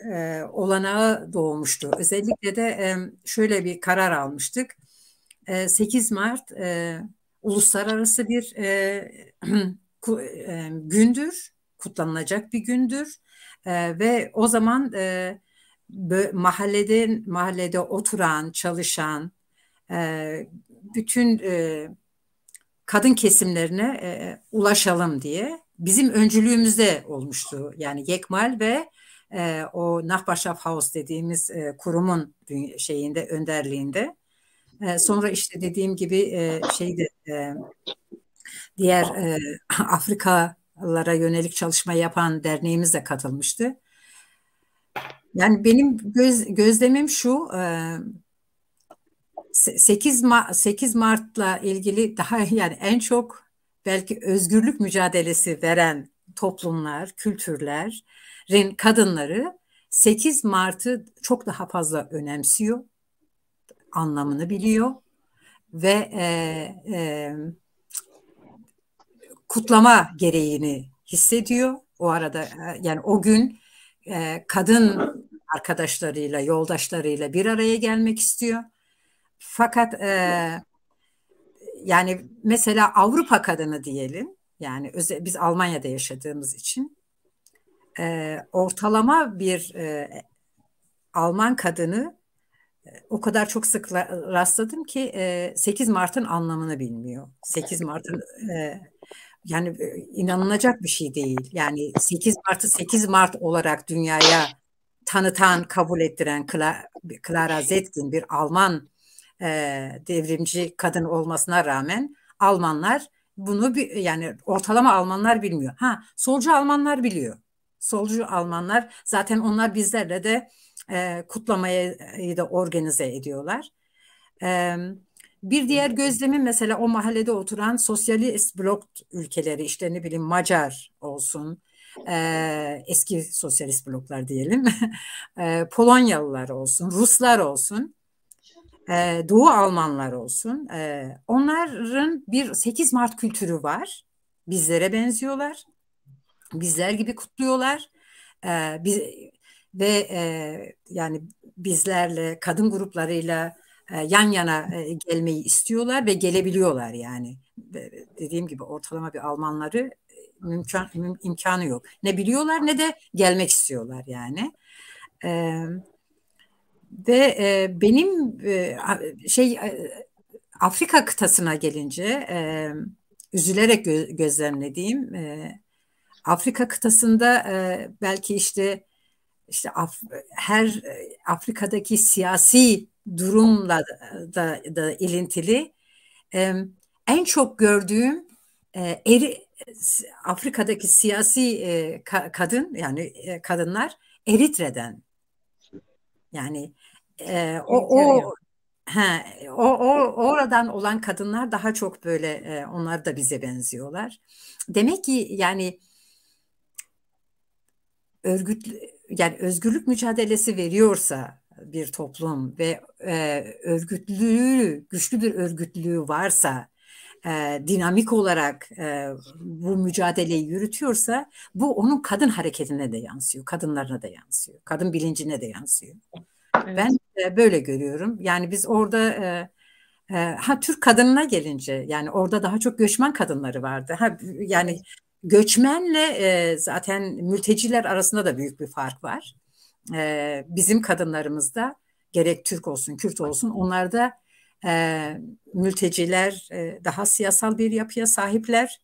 S6: olanağı doğmuştu. Özellikle de şöyle bir karar almıştık. 8 Mart uluslararası bir gündür, kutlanılacak bir gündür. Ve o zaman mahallede oturan, çalışan bütün kadın kesimlerine ulaşalım diye bizim öncülüğümüzde olmuştu. Yani Yekmal ve o Nachbarschaft dediğimiz kurumun önderliğinde. Sonra işte dediğim gibi diğer Afrikalılara yönelik çalışma yapan derneğimiz de katılmıştı. Yani benim gözlemim şu, 8 Mart'la ilgili daha yani en çok belki özgürlük mücadelesi veren toplumlar, kültürlerin kadınları 8 Mart'ı çok daha fazla önemsiyor, anlamını biliyor ve kutlama gereğini hissediyor. O arada yani o gün kadın arkadaşlarıyla, yoldaşlarıyla bir araya gelmek istiyor. Fakat yani mesela Avrupa kadını diyelim, yani biz Almanya'da yaşadığımız için ortalama bir Alman kadını o kadar çok sık rastladım ki 8 Mart'ın anlamını bilmiyor. 8 Mart'ın yani inanılacak bir şey değil. Yani 8 Mart'ı 8 Mart olarak dünyaya tanıtan, kabul ettiren Clara Zetkin bir Alman devrimci kadın olmasına rağmen Almanlar bunu yani ortalama Almanlar bilmiyor. Solcu Almanlar biliyor. Solcu Almanlar zaten onlar bizlerle de kutlamayı da organize ediyorlar. Bir diğer gözlemim mesela o mahallede oturan sosyalist blok ülkeleri, işte ne bileyim Macar olsun, eski sosyalist bloklar diyelim, Polonyalılar olsun, Ruslar olsun, Doğu Almanlar olsun, onların bir 8 Mart kültürü var. Bizlere benziyorlar. Bizler gibi kutluyorlar. Ve yani bizlerle, kadın gruplarıyla yan yana gelmeyi istiyorlar ve gelebiliyorlar yani. Dediğim gibi ortalama bir Almanları imkanı yok. Ne biliyorlar ne de gelmek istiyorlar yani. Ve benim Afrika kıtasına gelince üzülerek gözlemlediğim Afrika kıtasında belki işte her Afrika'daki siyasi durumla da ilintili en çok gördüğüm Afrika'daki siyasi kadın, kadınlar Eritre'den. Yani oradan olan kadınlar daha çok böyle onlar da bize benziyorlar. Demek ki yani özgürlük mücadelesi veriyorsa bir toplum ve güçlü bir örgütlülüğü varsa, dinamik olarak bu mücadeleyi yürütüyorsa, bu onun kadın hareketine de yansıyor, kadınlarına da yansıyor, kadın bilincine de yansıyor. Evet. Ben böyle görüyorum. Yani biz orada Türk kadınına gelince, yani orada daha çok göçmen kadınları vardı. Yani göçmenle zaten mülteciler arasında da büyük bir fark var. Bizim kadınlarımızda gerek Türk olsun, Kürt olsun, onlarda mülteciler daha siyasal bir yapıya sahipler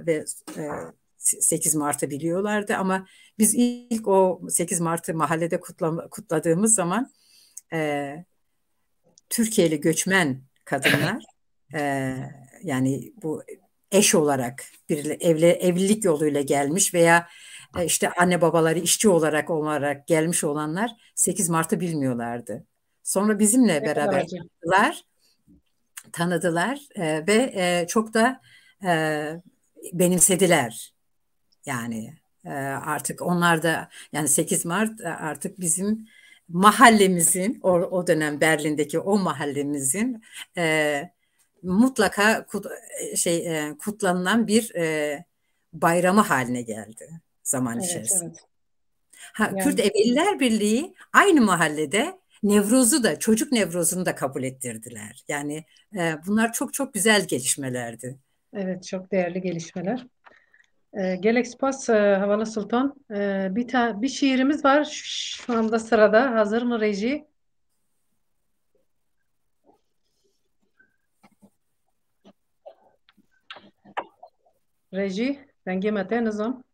S6: ve 8 Mart'ı biliyorlardı ama biz ilk o 8 Mart'ı mahallede kutladığımız zaman Türkiye'li göçmen kadınlar yani bu eş olarak evlilik yoluyla gelmiş veya işte anne babaları işçi olarak gelmiş olanlar 8 Mart'ı bilmiyorlardı. Sonra bizimle beraber tanıdılar ve çok da benimsediler. Yani artık onlar da yani 8 Mart artık bizim mahallemizin o dönem Berlin'deki o mahallemizin mutlaka kutlanılan bir bayramı haline geldi zaman içerisinde.
S1: Evet.
S6: Yani, Kürt Ebeliler Birliği aynı mahallede Nevruz'u da çocuk Nevruz'unu da kabul ettirdiler. Yani bunlar çok çok güzel gelişmelerdi.
S1: Evet, çok değerli gelişmeler. Gelek spas Havala Sultan. Bir şiirimiz var şu anda sırada. Hazır mı reji? Reji, denge nizam.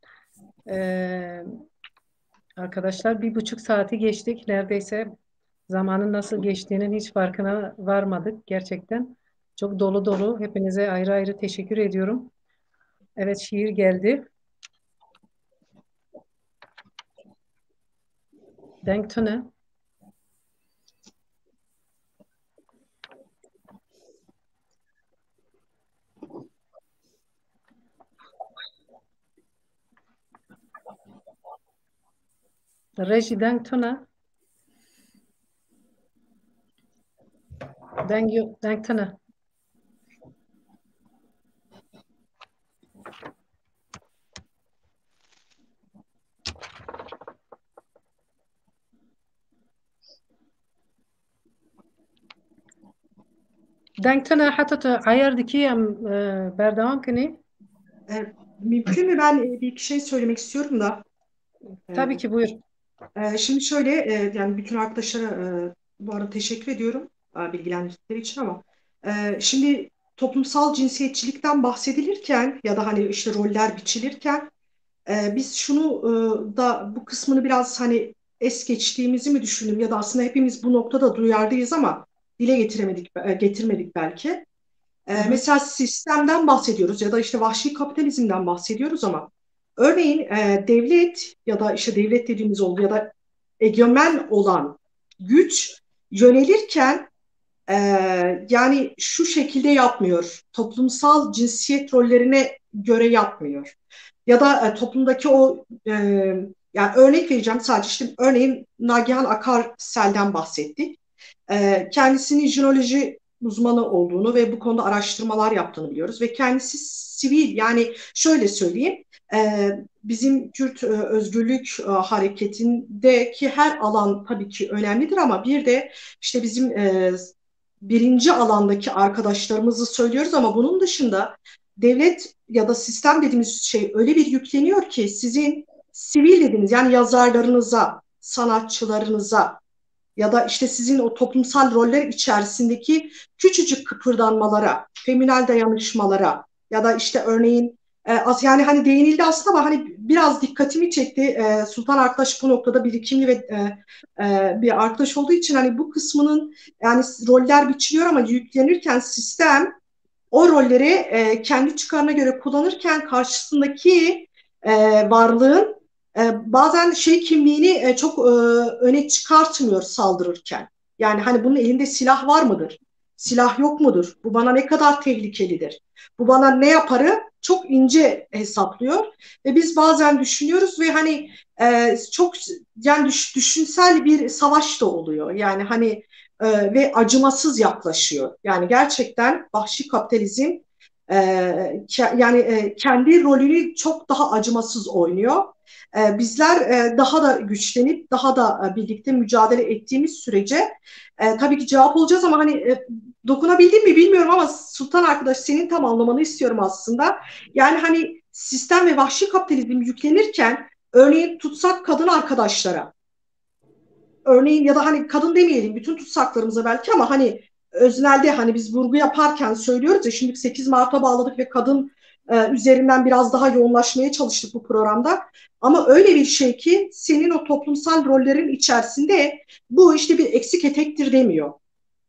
S1: Arkadaşlar 1,5 saati geçtik. Neredeyse zamanın nasıl geçtiğinin hiç farkına varmadık gerçekten. Çok dolu dolu. Hepinize ayrı ayrı teşekkür ediyorum. Evet, şiir geldi. Denktone. Reji denktone. Denktone. Denktone hatta ayardaki berdevam kini.
S3: Mümkün mü? Ben bir iki şey söylemek istiyorum da.
S1: Tabii ki, buyur.
S3: Şimdi şöyle yani bütün arkadaşlara bu arada teşekkür ediyorum bilgilendirdikleri için ama şimdi toplumsal cinsiyetçilikten bahsedilirken ya da hani işte roller biçilirken biz şunu da bu kısmını biraz hani es geçtiğimizi mi düşündüm ya da aslında hepimiz bu noktada duyardayız ama dile getirmedik belki. Mesela sistemden bahsediyoruz ya da işte vahşi kapitalizmden bahsediyoruz ama örneğin devlet ya da işte devlet dediğimiz oldu ya da egemen olan güç yönelirken yani şu şekilde yapmıyor. Toplumsal cinsiyet rollerine göre yapmıyor. Ya da toplumdaki o yani örnek vereceğim sadece işte örneğin Nagihan Akarsel'den bahsettik. Kendisinin jeoloji uzmanı olduğunu ve bu konuda araştırmalar yaptığını biliyoruz ve kendisi sivil yani şöyle söyleyeyim bizim Kürt özgürlük hareketindeki her alan tabii ki önemlidir ama bir de işte bizim birinci alandaki arkadaşlarımızı söylüyoruz ama bunun dışında devlet ya da sistem dediğimiz şey öyle bir yükleniyor ki sizin sivil dediğiniz yani yazarlarınıza, sanatçılarınıza ya da işte sizin o toplumsal roller içerisindeki küçücük kıpırdanmalara, feminal dayanışmalara ya da işte örneğin yani hani değinildi aslında ama hani biraz dikkatimi çekti. Sultan arkadaş bu noktada birikimli ve bir arkadaş olduğu için hani bu kısmının yani roller biçiliyor ama yüklenirken sistem o rolleri kendi çıkarına göre kullanırken karşısındaki varlığın bazen şey kimliğini çok öne çıkartmıyor saldırırken. Yani hani bunun elinde silah var mıdır? Silah yok mudur? Bu bana ne kadar tehlikelidir? Bu bana ne yaparı çok ince hesaplıyor. Ve biz bazen düşünüyoruz ve hani çok yani düşünsel bir savaş da oluyor. Yani hani ve acımasız yaklaşıyor. Yani gerçekten vahşi kapitalizm yani kendi rolünü çok daha acımasız oynuyor. Bizler daha da güçlenip daha da birlikte mücadele ettiğimiz sürece tabii ki cevap olacağız ama hani dokunabildim mi bilmiyorum ama Sultan arkadaş senin tam anlamanı istiyorum aslında. Yani hani sistem ve vahşi kapitalizm yüklenirken örneğin tutsak kadın arkadaşlara örneğin ya da hani kadın demeyelim bütün tutsaklarımıza belki ama hani öznelde hani biz vurgu yaparken söylüyoruz ya şimdi 8 Mart'a bağladık ve kadın üzerinden biraz daha yoğunlaşmaya çalıştık bu programda. Ama öyle bir şey ki senin o toplumsal rollerin içerisinde bu işte bir eksik etektir demiyor.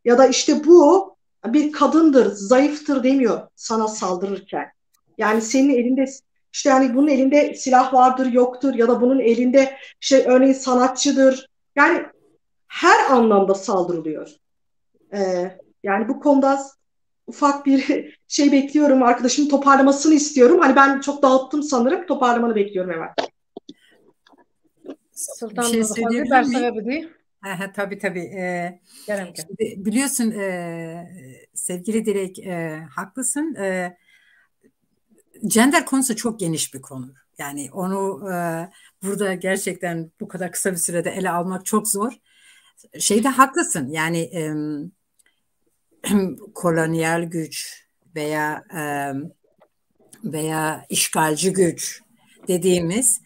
S3: Ya da işte bu bir kadındır, zayıftır demiyor sana saldırırken. Yani senin elinde işte hani bunun elinde silah vardır, yoktur ya da bunun elinde şey örneğin sanatçıdır. Yani her anlamda saldırılıyor. Yani bu konuda ufak bir şey bekliyorum. Arkadaşımın toparlamasını istiyorum. Hani ben çok dağıttım sanırım. Toparlamanı bekliyorum hemen.
S6: Bir şey söyleyebilir
S1: Sultan
S6: miyim?
S1: sebebi
S6: Tabii tabii.
S1: Şimdi
S6: biliyorsun sevgili Dilek, haklısın. Gender konusu çok geniş bir konu. Yani onu burada gerçekten bu kadar kısa bir sürede ele almak çok zor. Şeyde haklısın. Yani kolonyal güç veya işgalci güç dediğimiz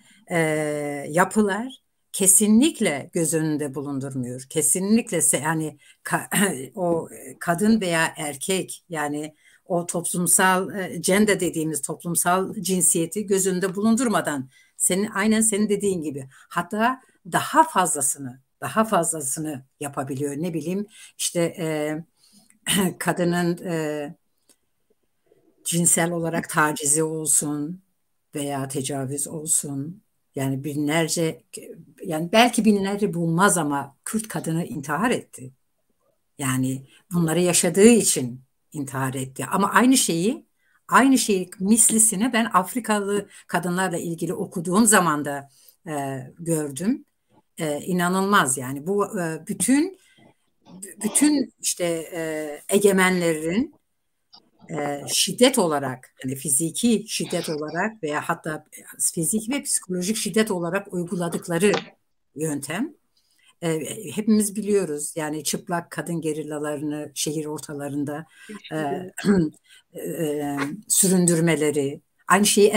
S6: yapılar kesinlikle göz önünde bulundurmuyor. Kesinlikle yani o kadın veya erkek, yani o toplumsal gender dediğimiz toplumsal cinsiyeti göz önünde bulundurmadan aynen senin dediğin gibi, hatta daha fazlasını yapabiliyor. Ne bileyim işte kadının cinsel olarak tacizi olsun veya tecavüz olsun. Yani belki binlerce bulmaz ama Kürt kadını intihar etti. Yani bunları yaşadığı için intihar etti. Ama aynı şeyi mislisini ben Afrikalı kadınlarla ilgili okuduğum zaman da gördüm. İnanılmaz yani. Bu bütün işte egemenlerin şiddet olarak, hani fiziki şiddet olarak veya hatta fiziki ve psikolojik şiddet olarak uyguladıkları yöntem. Hepimiz biliyoruz yani çıplak kadın gerillalarını şehir ortalarında süründürmeleri. Aynı şeyi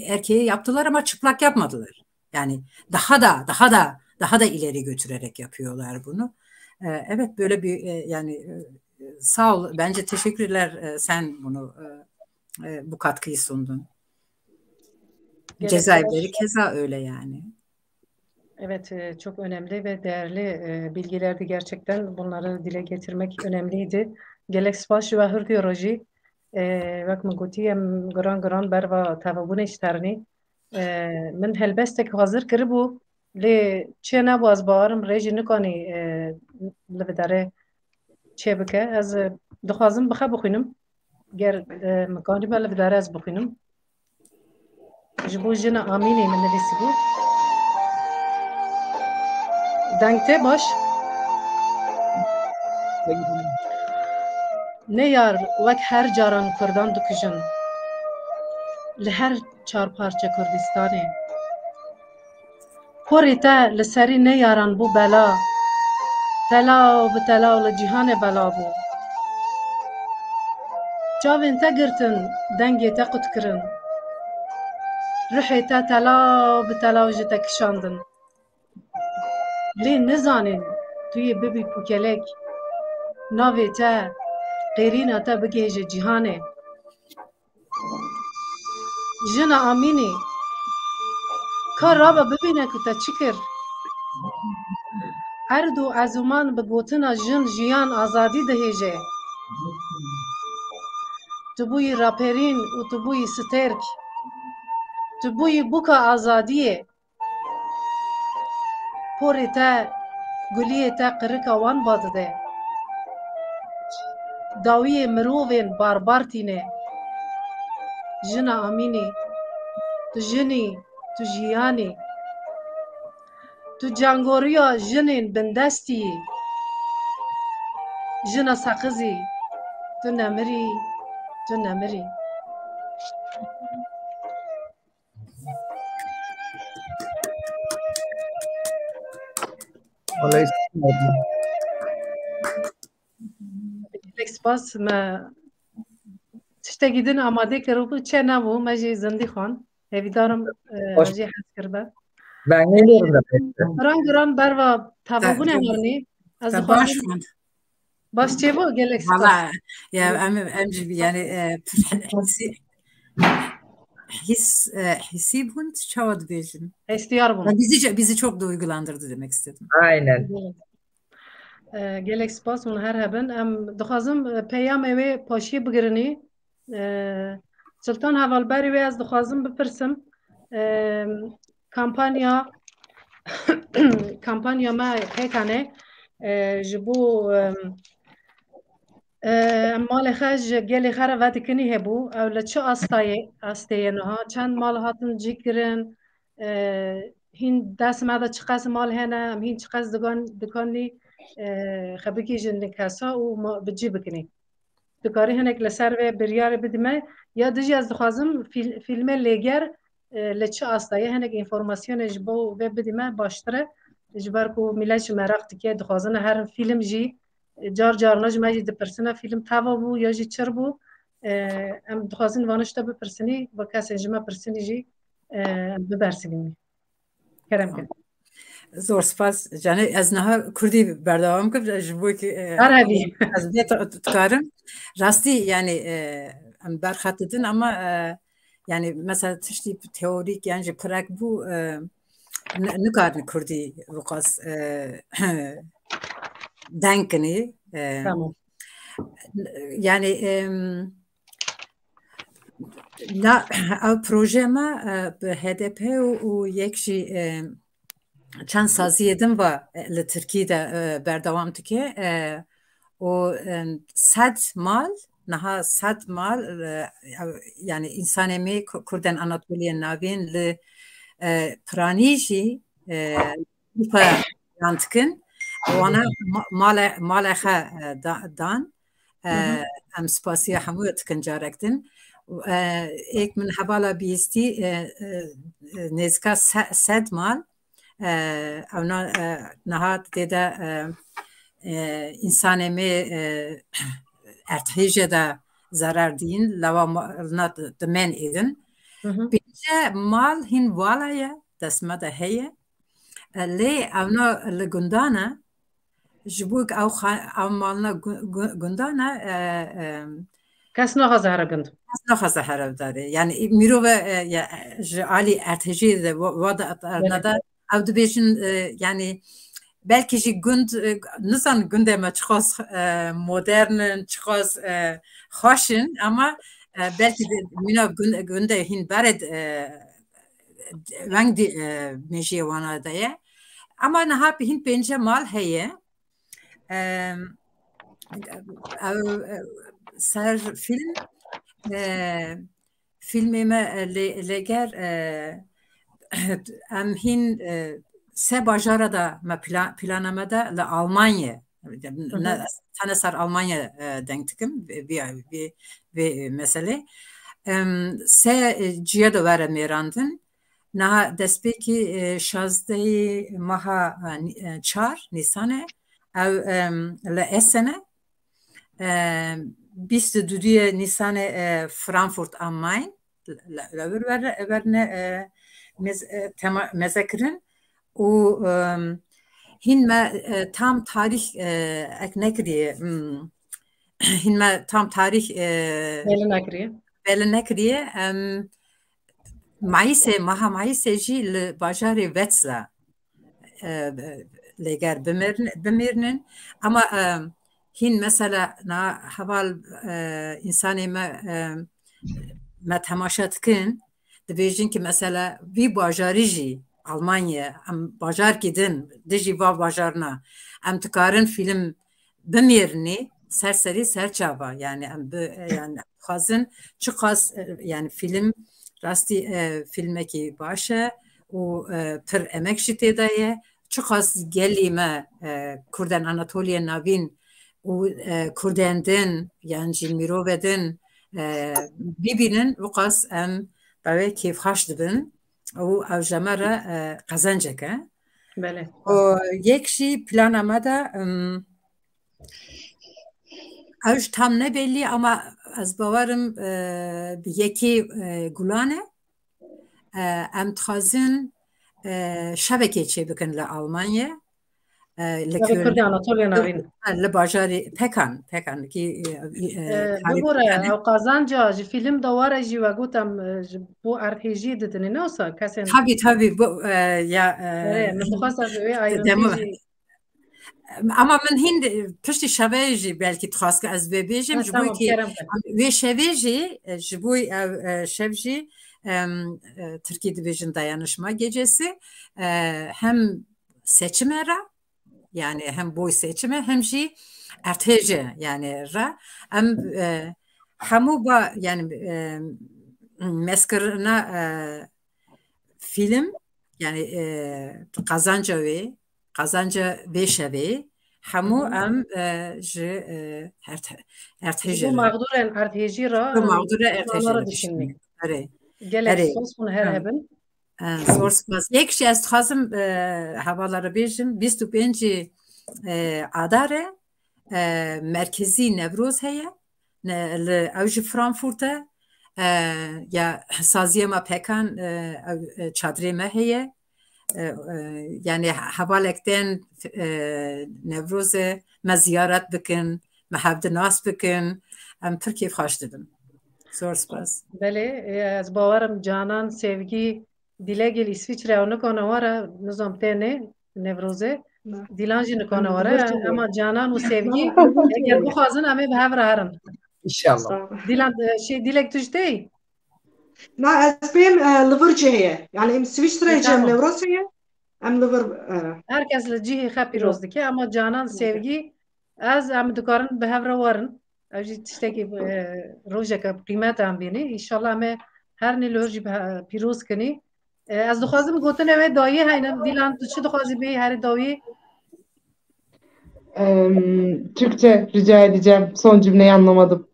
S6: erkeğe yaptılar ama çıplak yapmadılar. Yani daha da ileri götürerek yapıyorlar bunu. Evet, böyle bir yani sağ ol. Bence teşekkürler, sen bu katkıyı sundun. Cezayirleri keza öyle yani.
S1: Evet, çok önemli ve değerli bilgilerdi gerçekten. Bunları dile getirmek önemliydi. Gelek spas ve hırdi roji vek min gotiyem gran berva tavabun işterni min helbestek hazır kiribu li çe nebu az bağırım reji nikani li vidare çe bike ez dixwazim bixe bixwînim ger mikani me li vidare ez bixwînim ji bo jina Amînê min nivîsîbû dengte baş ne yar wek her caran Kurdan dikujin li her çarparça Kurdistanê porê te li serî ne yaran bû bela telaw bi telaw li cîhanê bela bû çavên te girtin dengê te qut kirin rihê te telaw bi telaw ji te kişandin lê nizanên tu yê bibî pûkelek navê te qêrîna te bigê ji cîhanê jina Amînê ka rabe bibîne ku te çi kir erd û ezûman bi gotina jin jiyan azadî dihêje tu bûyî raperîn û tu bûyî stêrk tu bûyî bûka azadiyê porê te guliyê te qirika wan badide dawiyê mirovên barbar tîne jina Amînê tu jinî tu jiyanî tu cangoriya jinên bindestî yî jina Seqizî tu nemirî tu nemirî gelek spas me tiştekî din amade kiribû çe nebû me jî zindî xwan hêvîdarim jê hez kiribe
S7: Ben geliyorum da.
S1: Gran berva tavabûnê warnî ez dixwazim baş çêbû gelek spas
S6: Valla ya em yani hissi bund çavad bejim.
S1: İhtiyar bunu.
S6: Bizi çok duygulandırdı demek istedim.
S5: Aynen.
S1: Gelek spas من هر هبن ام دخوازم پیام اوی پاشی بگرنی سلطان هوالبری وی از دخوازم بپرسم kampanya ما هیکانه جبو مال خج گلی خره وقتی کنی هبو او لچه آستایه نها چند مال هاتن جیکرن هین دست ماده چقدر مال هنه هم هین چقدر دکانی خبکی جندن کسا و بجی بکنی دکاری هنک لسر و بریار بدیمه یا دجی از دخوازم فیلم لگر لچه آستایه هنک انفورماسیون جبو و بدیمه باشتره جبر کو میلش مراق تکیه دخوازن هر فیلم جی جار نجمه د پرسنه فیلم تاوا بو یا جی چر بو ام دخوازن وانشتا بپرسنی با کسی جمع پرسنی جی ببرسنی کرم کرد
S6: زور سپاس جانه از نها کردی بردوام کرد جبوی که
S1: عربی
S6: از بیت تکارم راستی yani برخط dedin ama yani mesela tişti teorik yani prak bu ne kadar Kürdi vukas denkini
S1: tamam
S6: yani la proje ma به HDP و یکشی چند سازی edin و لترکیه بردوام تکه و صد مال نها صد مال yani insanemi Kürden Anatoliye navin le praniji lupa yantıkın ona malaha dan am spasiye hamu tıkın carektin ek min habala bisti nezka sad mal ona nahat deda insanemi ertihije da zarar din lava nat demen edin bize mal hin valaya dasma da heye le ona le gundana jibuk au malna gundana
S1: کس نخواه گند
S6: نخواسته هر داره یعنی میرو و عالی ارتجی واد ندا او دبیشن yani belki جی گند نزان گنده ما چخواست مدرن چخواست خوشن ama belki de mina gönde hin bared wang di meje wana daye ama na hap hin penje mal heye ser film filmime leger em hin se bajara da me planlamada le Almanya tane sar Almanya denktikim bir mesele se ciye de vere merandın na despeki şazdeyi maha çar Nisan'e ev le esene 22 Nisan Frankfurt am Main verne mezekrin o hinme tam tarih eknekriye hinme tam tarih belenekriye maha Mayse ji le bajari Wetzlar leger bemirnin ama hin mesela na haval insanı me temaşa tıkın dibêjin ki mesela vî bajarî jî Almanya em bajar gidin dijî va bajarna em dikarin film bimêrinê serserî serçava yani em yani xwazin çi qas yani film rastî filmekî baş e û pir emek jî têda ye çi qas gelî me Kurden Anatoliye navîn û Kurdendin yan jî mirovedin bibînin wqas em bavê kêfxweş dibin û ew ji me re qezencek e yek jî plana me de ew ji tam nebellî ama ez bawerim bi yekê gulan e em dixwazin şevekê çê bikin li Almanya
S1: Tabii Kurdi Anatolya navîn.
S6: li bajarê Pekan ki
S1: Bigore ew qazanca ji fîlm de were jî we gotam ji bo erdhêjiyê didin ne wisa kesên
S6: tabii bu ya
S1: min dixwast ez wê ayrıntî jî
S6: ama min hin piştî şevê jî belkî dixwast ez vê bêjim ji bo ki wê şevê jî ji bo şev jî Türkiye Dibêjin Dayanışma Gecesi hem seçime ra yani hem boy seçime hem jî ertêje yani ra em hemû ba yani meskirina film yani kazanca vê şevê hemû em ji ertêje
S1: mağdurên erdhêjî ra
S6: mağdure ertêje
S1: düşünmek.
S6: Evet.
S1: Gelek sos bunu her hebin.
S6: Zor spas. Yek şey ez dixwazim hevalara bêjim 25 Adare merkezî Nevroz heye li ew ji Frankfurt'e ya saziyema Pekan çadrê me heye yani hevalekten Nevrozê me ziyaret bikin me hevdinas bikin em pir kêf xweş didim. Zor spas.
S1: Belê ez bawerim Canan Sevgî dilegil İsviçre ew nikone were nizam têne Nevrozê dilan jî nikone were ama Canan û Sevgî eger bixwazin em ê bi hev re herin.
S7: İnşallah.
S1: Dilan dilek tu ji tê?
S3: Na ez pêm li vir cihê yani em Swîçreyê cem Newrosê em li vir
S1: herkes li cihê xwe pîroz dike ama Canan Sevgî ez em dikarin bi hev re werin ew jî tiştekî rojeka qîmet em bînî înşallah em ê her nê li jî pîroz kinî ez dixwazim gotin ew ê dayî heynin Dilan tu çi dixwazî bê herî dawî
S2: Türkçe rica edeceğim. Son cümleyi anlamadım.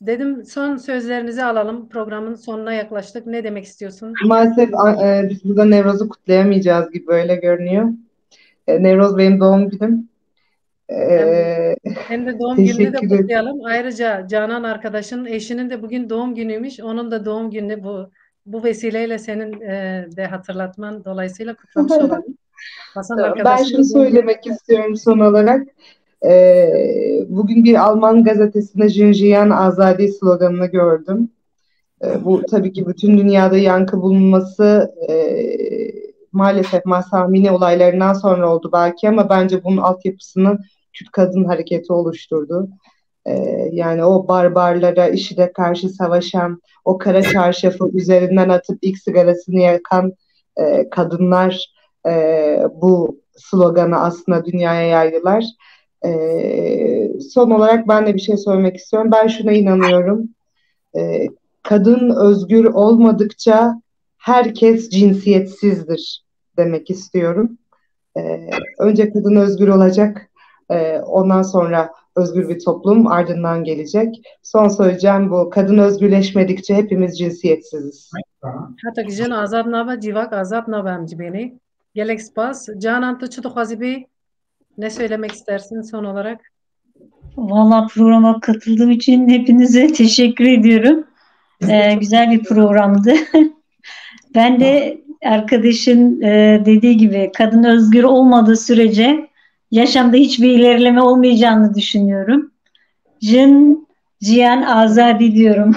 S1: dedim son sözlerinizi alalım. Programın sonuna yaklaştık. Ne demek istiyorsun?
S2: Maalesef biz burada Nevroz'u kutlayamayacağız gibi öyle görünüyor. Nevroz benim doğum günüm.
S1: Hem de doğum gününü de kutlayalım. Ayrıca Canan arkadaşın eşinin de bugün doğum günüymüş. Onun da doğum günü bu vesileyle senin de hatırlatman dolayısıyla kutlamış olalım.
S2: Ben şunu söylemek istiyorum son olarak. Bugün bir Alman gazetesinde Jinjiyan Azadi sloganını gördüm. Bu tabii ki bütün dünyada yankı bulunması maalesef Mahsamini olaylarından sonra oldu belki ama bence bunun altyapısını Kürt kadın hareketi oluşturdu. Yani o barbarlara, IŞİD'e karşı savaşan, o kara çarşafı üzerinden atıp ilk sigarasını yakan kadınlar bu sloganı aslında dünyaya yaydılar. Son olarak ben de bir şey söylemek istiyorum. Ben şuna inanıyorum. Kadın özgür olmadıkça herkes cinsiyetsizdir demek istiyorum. Önce kadın özgür olacak. Ondan sonra özgür bir toplum ardından gelecek. Son söyleyeceğim bu. Kadın özgürleşmedikçe hepimiz cinsiyetsiziz.
S1: Hatta gijin azad naba, civak azad naba emci beni. Gelek spas. Canan tu çi dixwazî bê? Ne söylemek istersin son olarak?
S4: Valla programa katıldığım için hepinize teşekkür ediyorum. Güzel bir programdı. Ben de arkadaşın dediği gibi kadın özgür olmadığı sürece yaşamda hiçbir ilerleme olmayacağını düşünüyorum. Jin Cihan Azadi diyorum.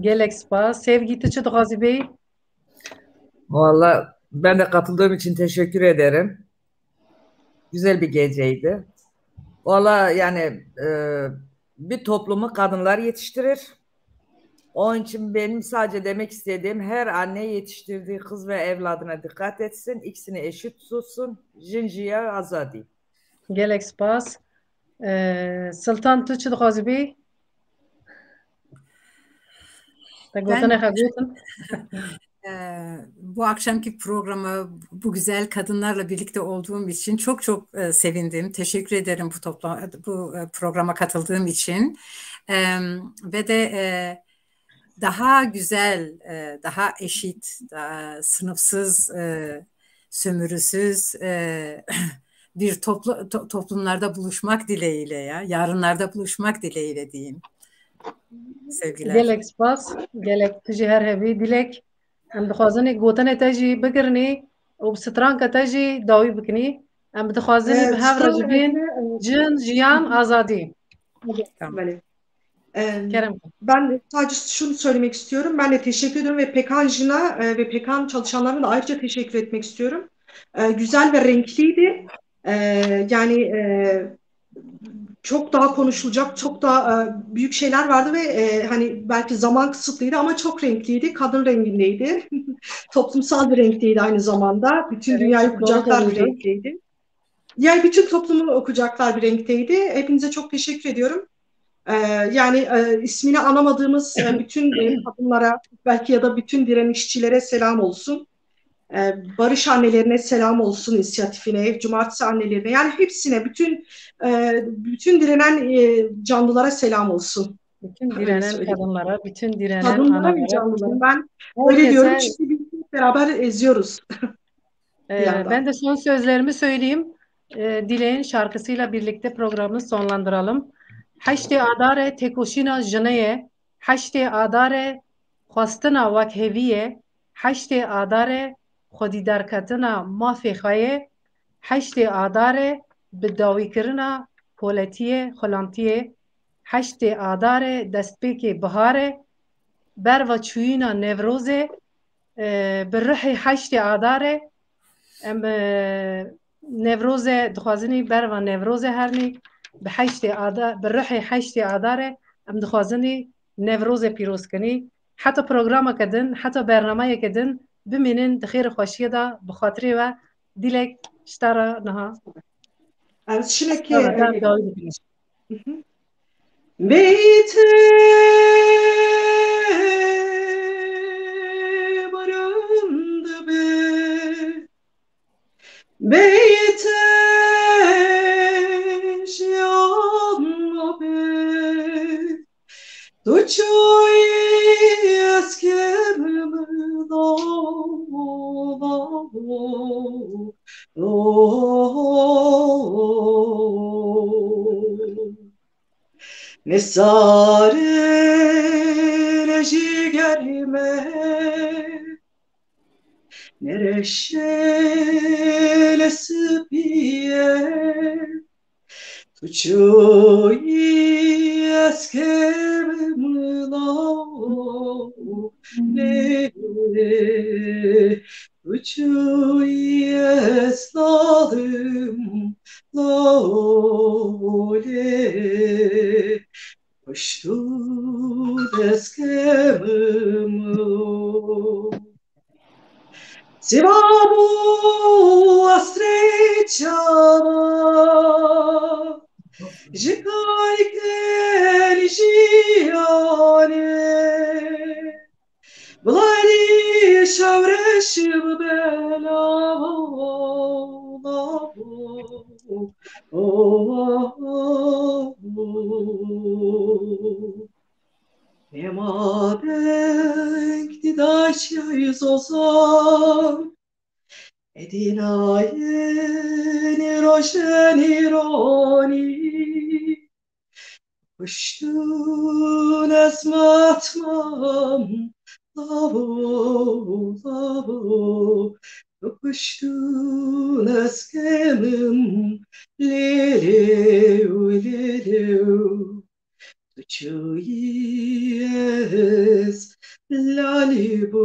S1: Gelek spas. Sevgi tu çi dixwazî bê?
S5: Valla ben de katıldığım için teşekkür ederim. Güzel bir geceydi. Valla yani bir toplumu kadınlar yetiştirir. Onun için benim sadece demek istediğim her anne yetiştirdiği kız ve evladına dikkat etsin. İkisini eşit tutsun. Jinjiya Azadi.
S1: Gelek spas. Sultan tu çi dixwazî bê?
S6: Bu akşamki programa bu güzel kadınlarla birlikte olduğum için çok sevindim. Teşekkür ederim bu programa katıldığım için. Ve de daha güzel, daha eşit, daha sınıfsız, sömürüsüz bir toplumlarda buluşmak dileğiyle ya. Yarınlarda buluşmak dileğiyle diyeyim. Sevgiler.
S1: Gelek spas. Gelek tu jî her hevî dilek. Em dixwazin gotinê te jî bigirnî û bi stranka te jî dawî bikinî. Em dixwazin bi hev re civên cin, jiyan, azadî. Tamam.
S3: Böyle.
S1: Kerem.
S3: Ben de sadece şunu söylemek istiyorum. Ben de teşekkür ediyorum ve Pekan Jin'a ve Pekan çalışanlarına da ayrıca teşekkür etmek istiyorum. Güzel ve renkliydi. Yani çok daha konuşulacak, çok daha büyük şeyler vardı ve hani belki zaman kısıtlıydı ama çok renkliydi. Kadın rengindeydi. Toplumsal bir renkteydi aynı zamanda. Bütün dünyayı okuyacaklar bir renkteydi. Yani bütün toplumu okuyacaklar bir renkteydi. Hepinize çok teşekkür ediyorum. Yani ismini anamadığımız bütün kadınlara belki ya da bütün direnişçilere selam olsun. Barış annelerine selam olsun, inisiyatifine, cumartesi annelerine, yani hepsine, bütün direnen canlılara selam olsun.
S1: Bütün direnen kadınlara, bütün direnen
S3: Kadınlara ve
S1: analara,
S3: canlılara. Ben öyle
S1: herkese,
S3: diyorum çünkü biz hep beraber eziyoruz.
S1: ben de son sözlerimi söyleyeyim. Dileğin şarkısıyla birlikte programı sonlandıralım. Haşte adare tekoşina jineye, haşte adare khwastina wek heviye, haşte adare xwedîdarketina mafê xwe ye, haşte adare bi dawîkirina poletiyê xulantiyê, haşte adare destpêkê biharê, berva çûyîna Newrozê, bi rihê haşte adare em Newrozê dixwazinî berva Newrozê hernî bi rihê heştê adarê em dixwazinî Newrozê pîrozkinî. Heta programeke din, heta bernameyeke din bimînin di xêr û xweşiyê de bi xatirê we dilek ji te re niha.
S3: Beyte barındı be, beyte şiyanla be, tuçuy eskimi ne sare ne jigerime, ne reşele sıpiye, tuçuy eskemla ne, tuçuy eslalım lole, Pashtu deskemu Sivabu astreçava Jikayken jiane Vladi şavreşim Nема denk didaşyay zozam Edinaye roşen ironi Puştun esmatmam Lavo Puştun eskemim Leleu Tuçuyes lalibum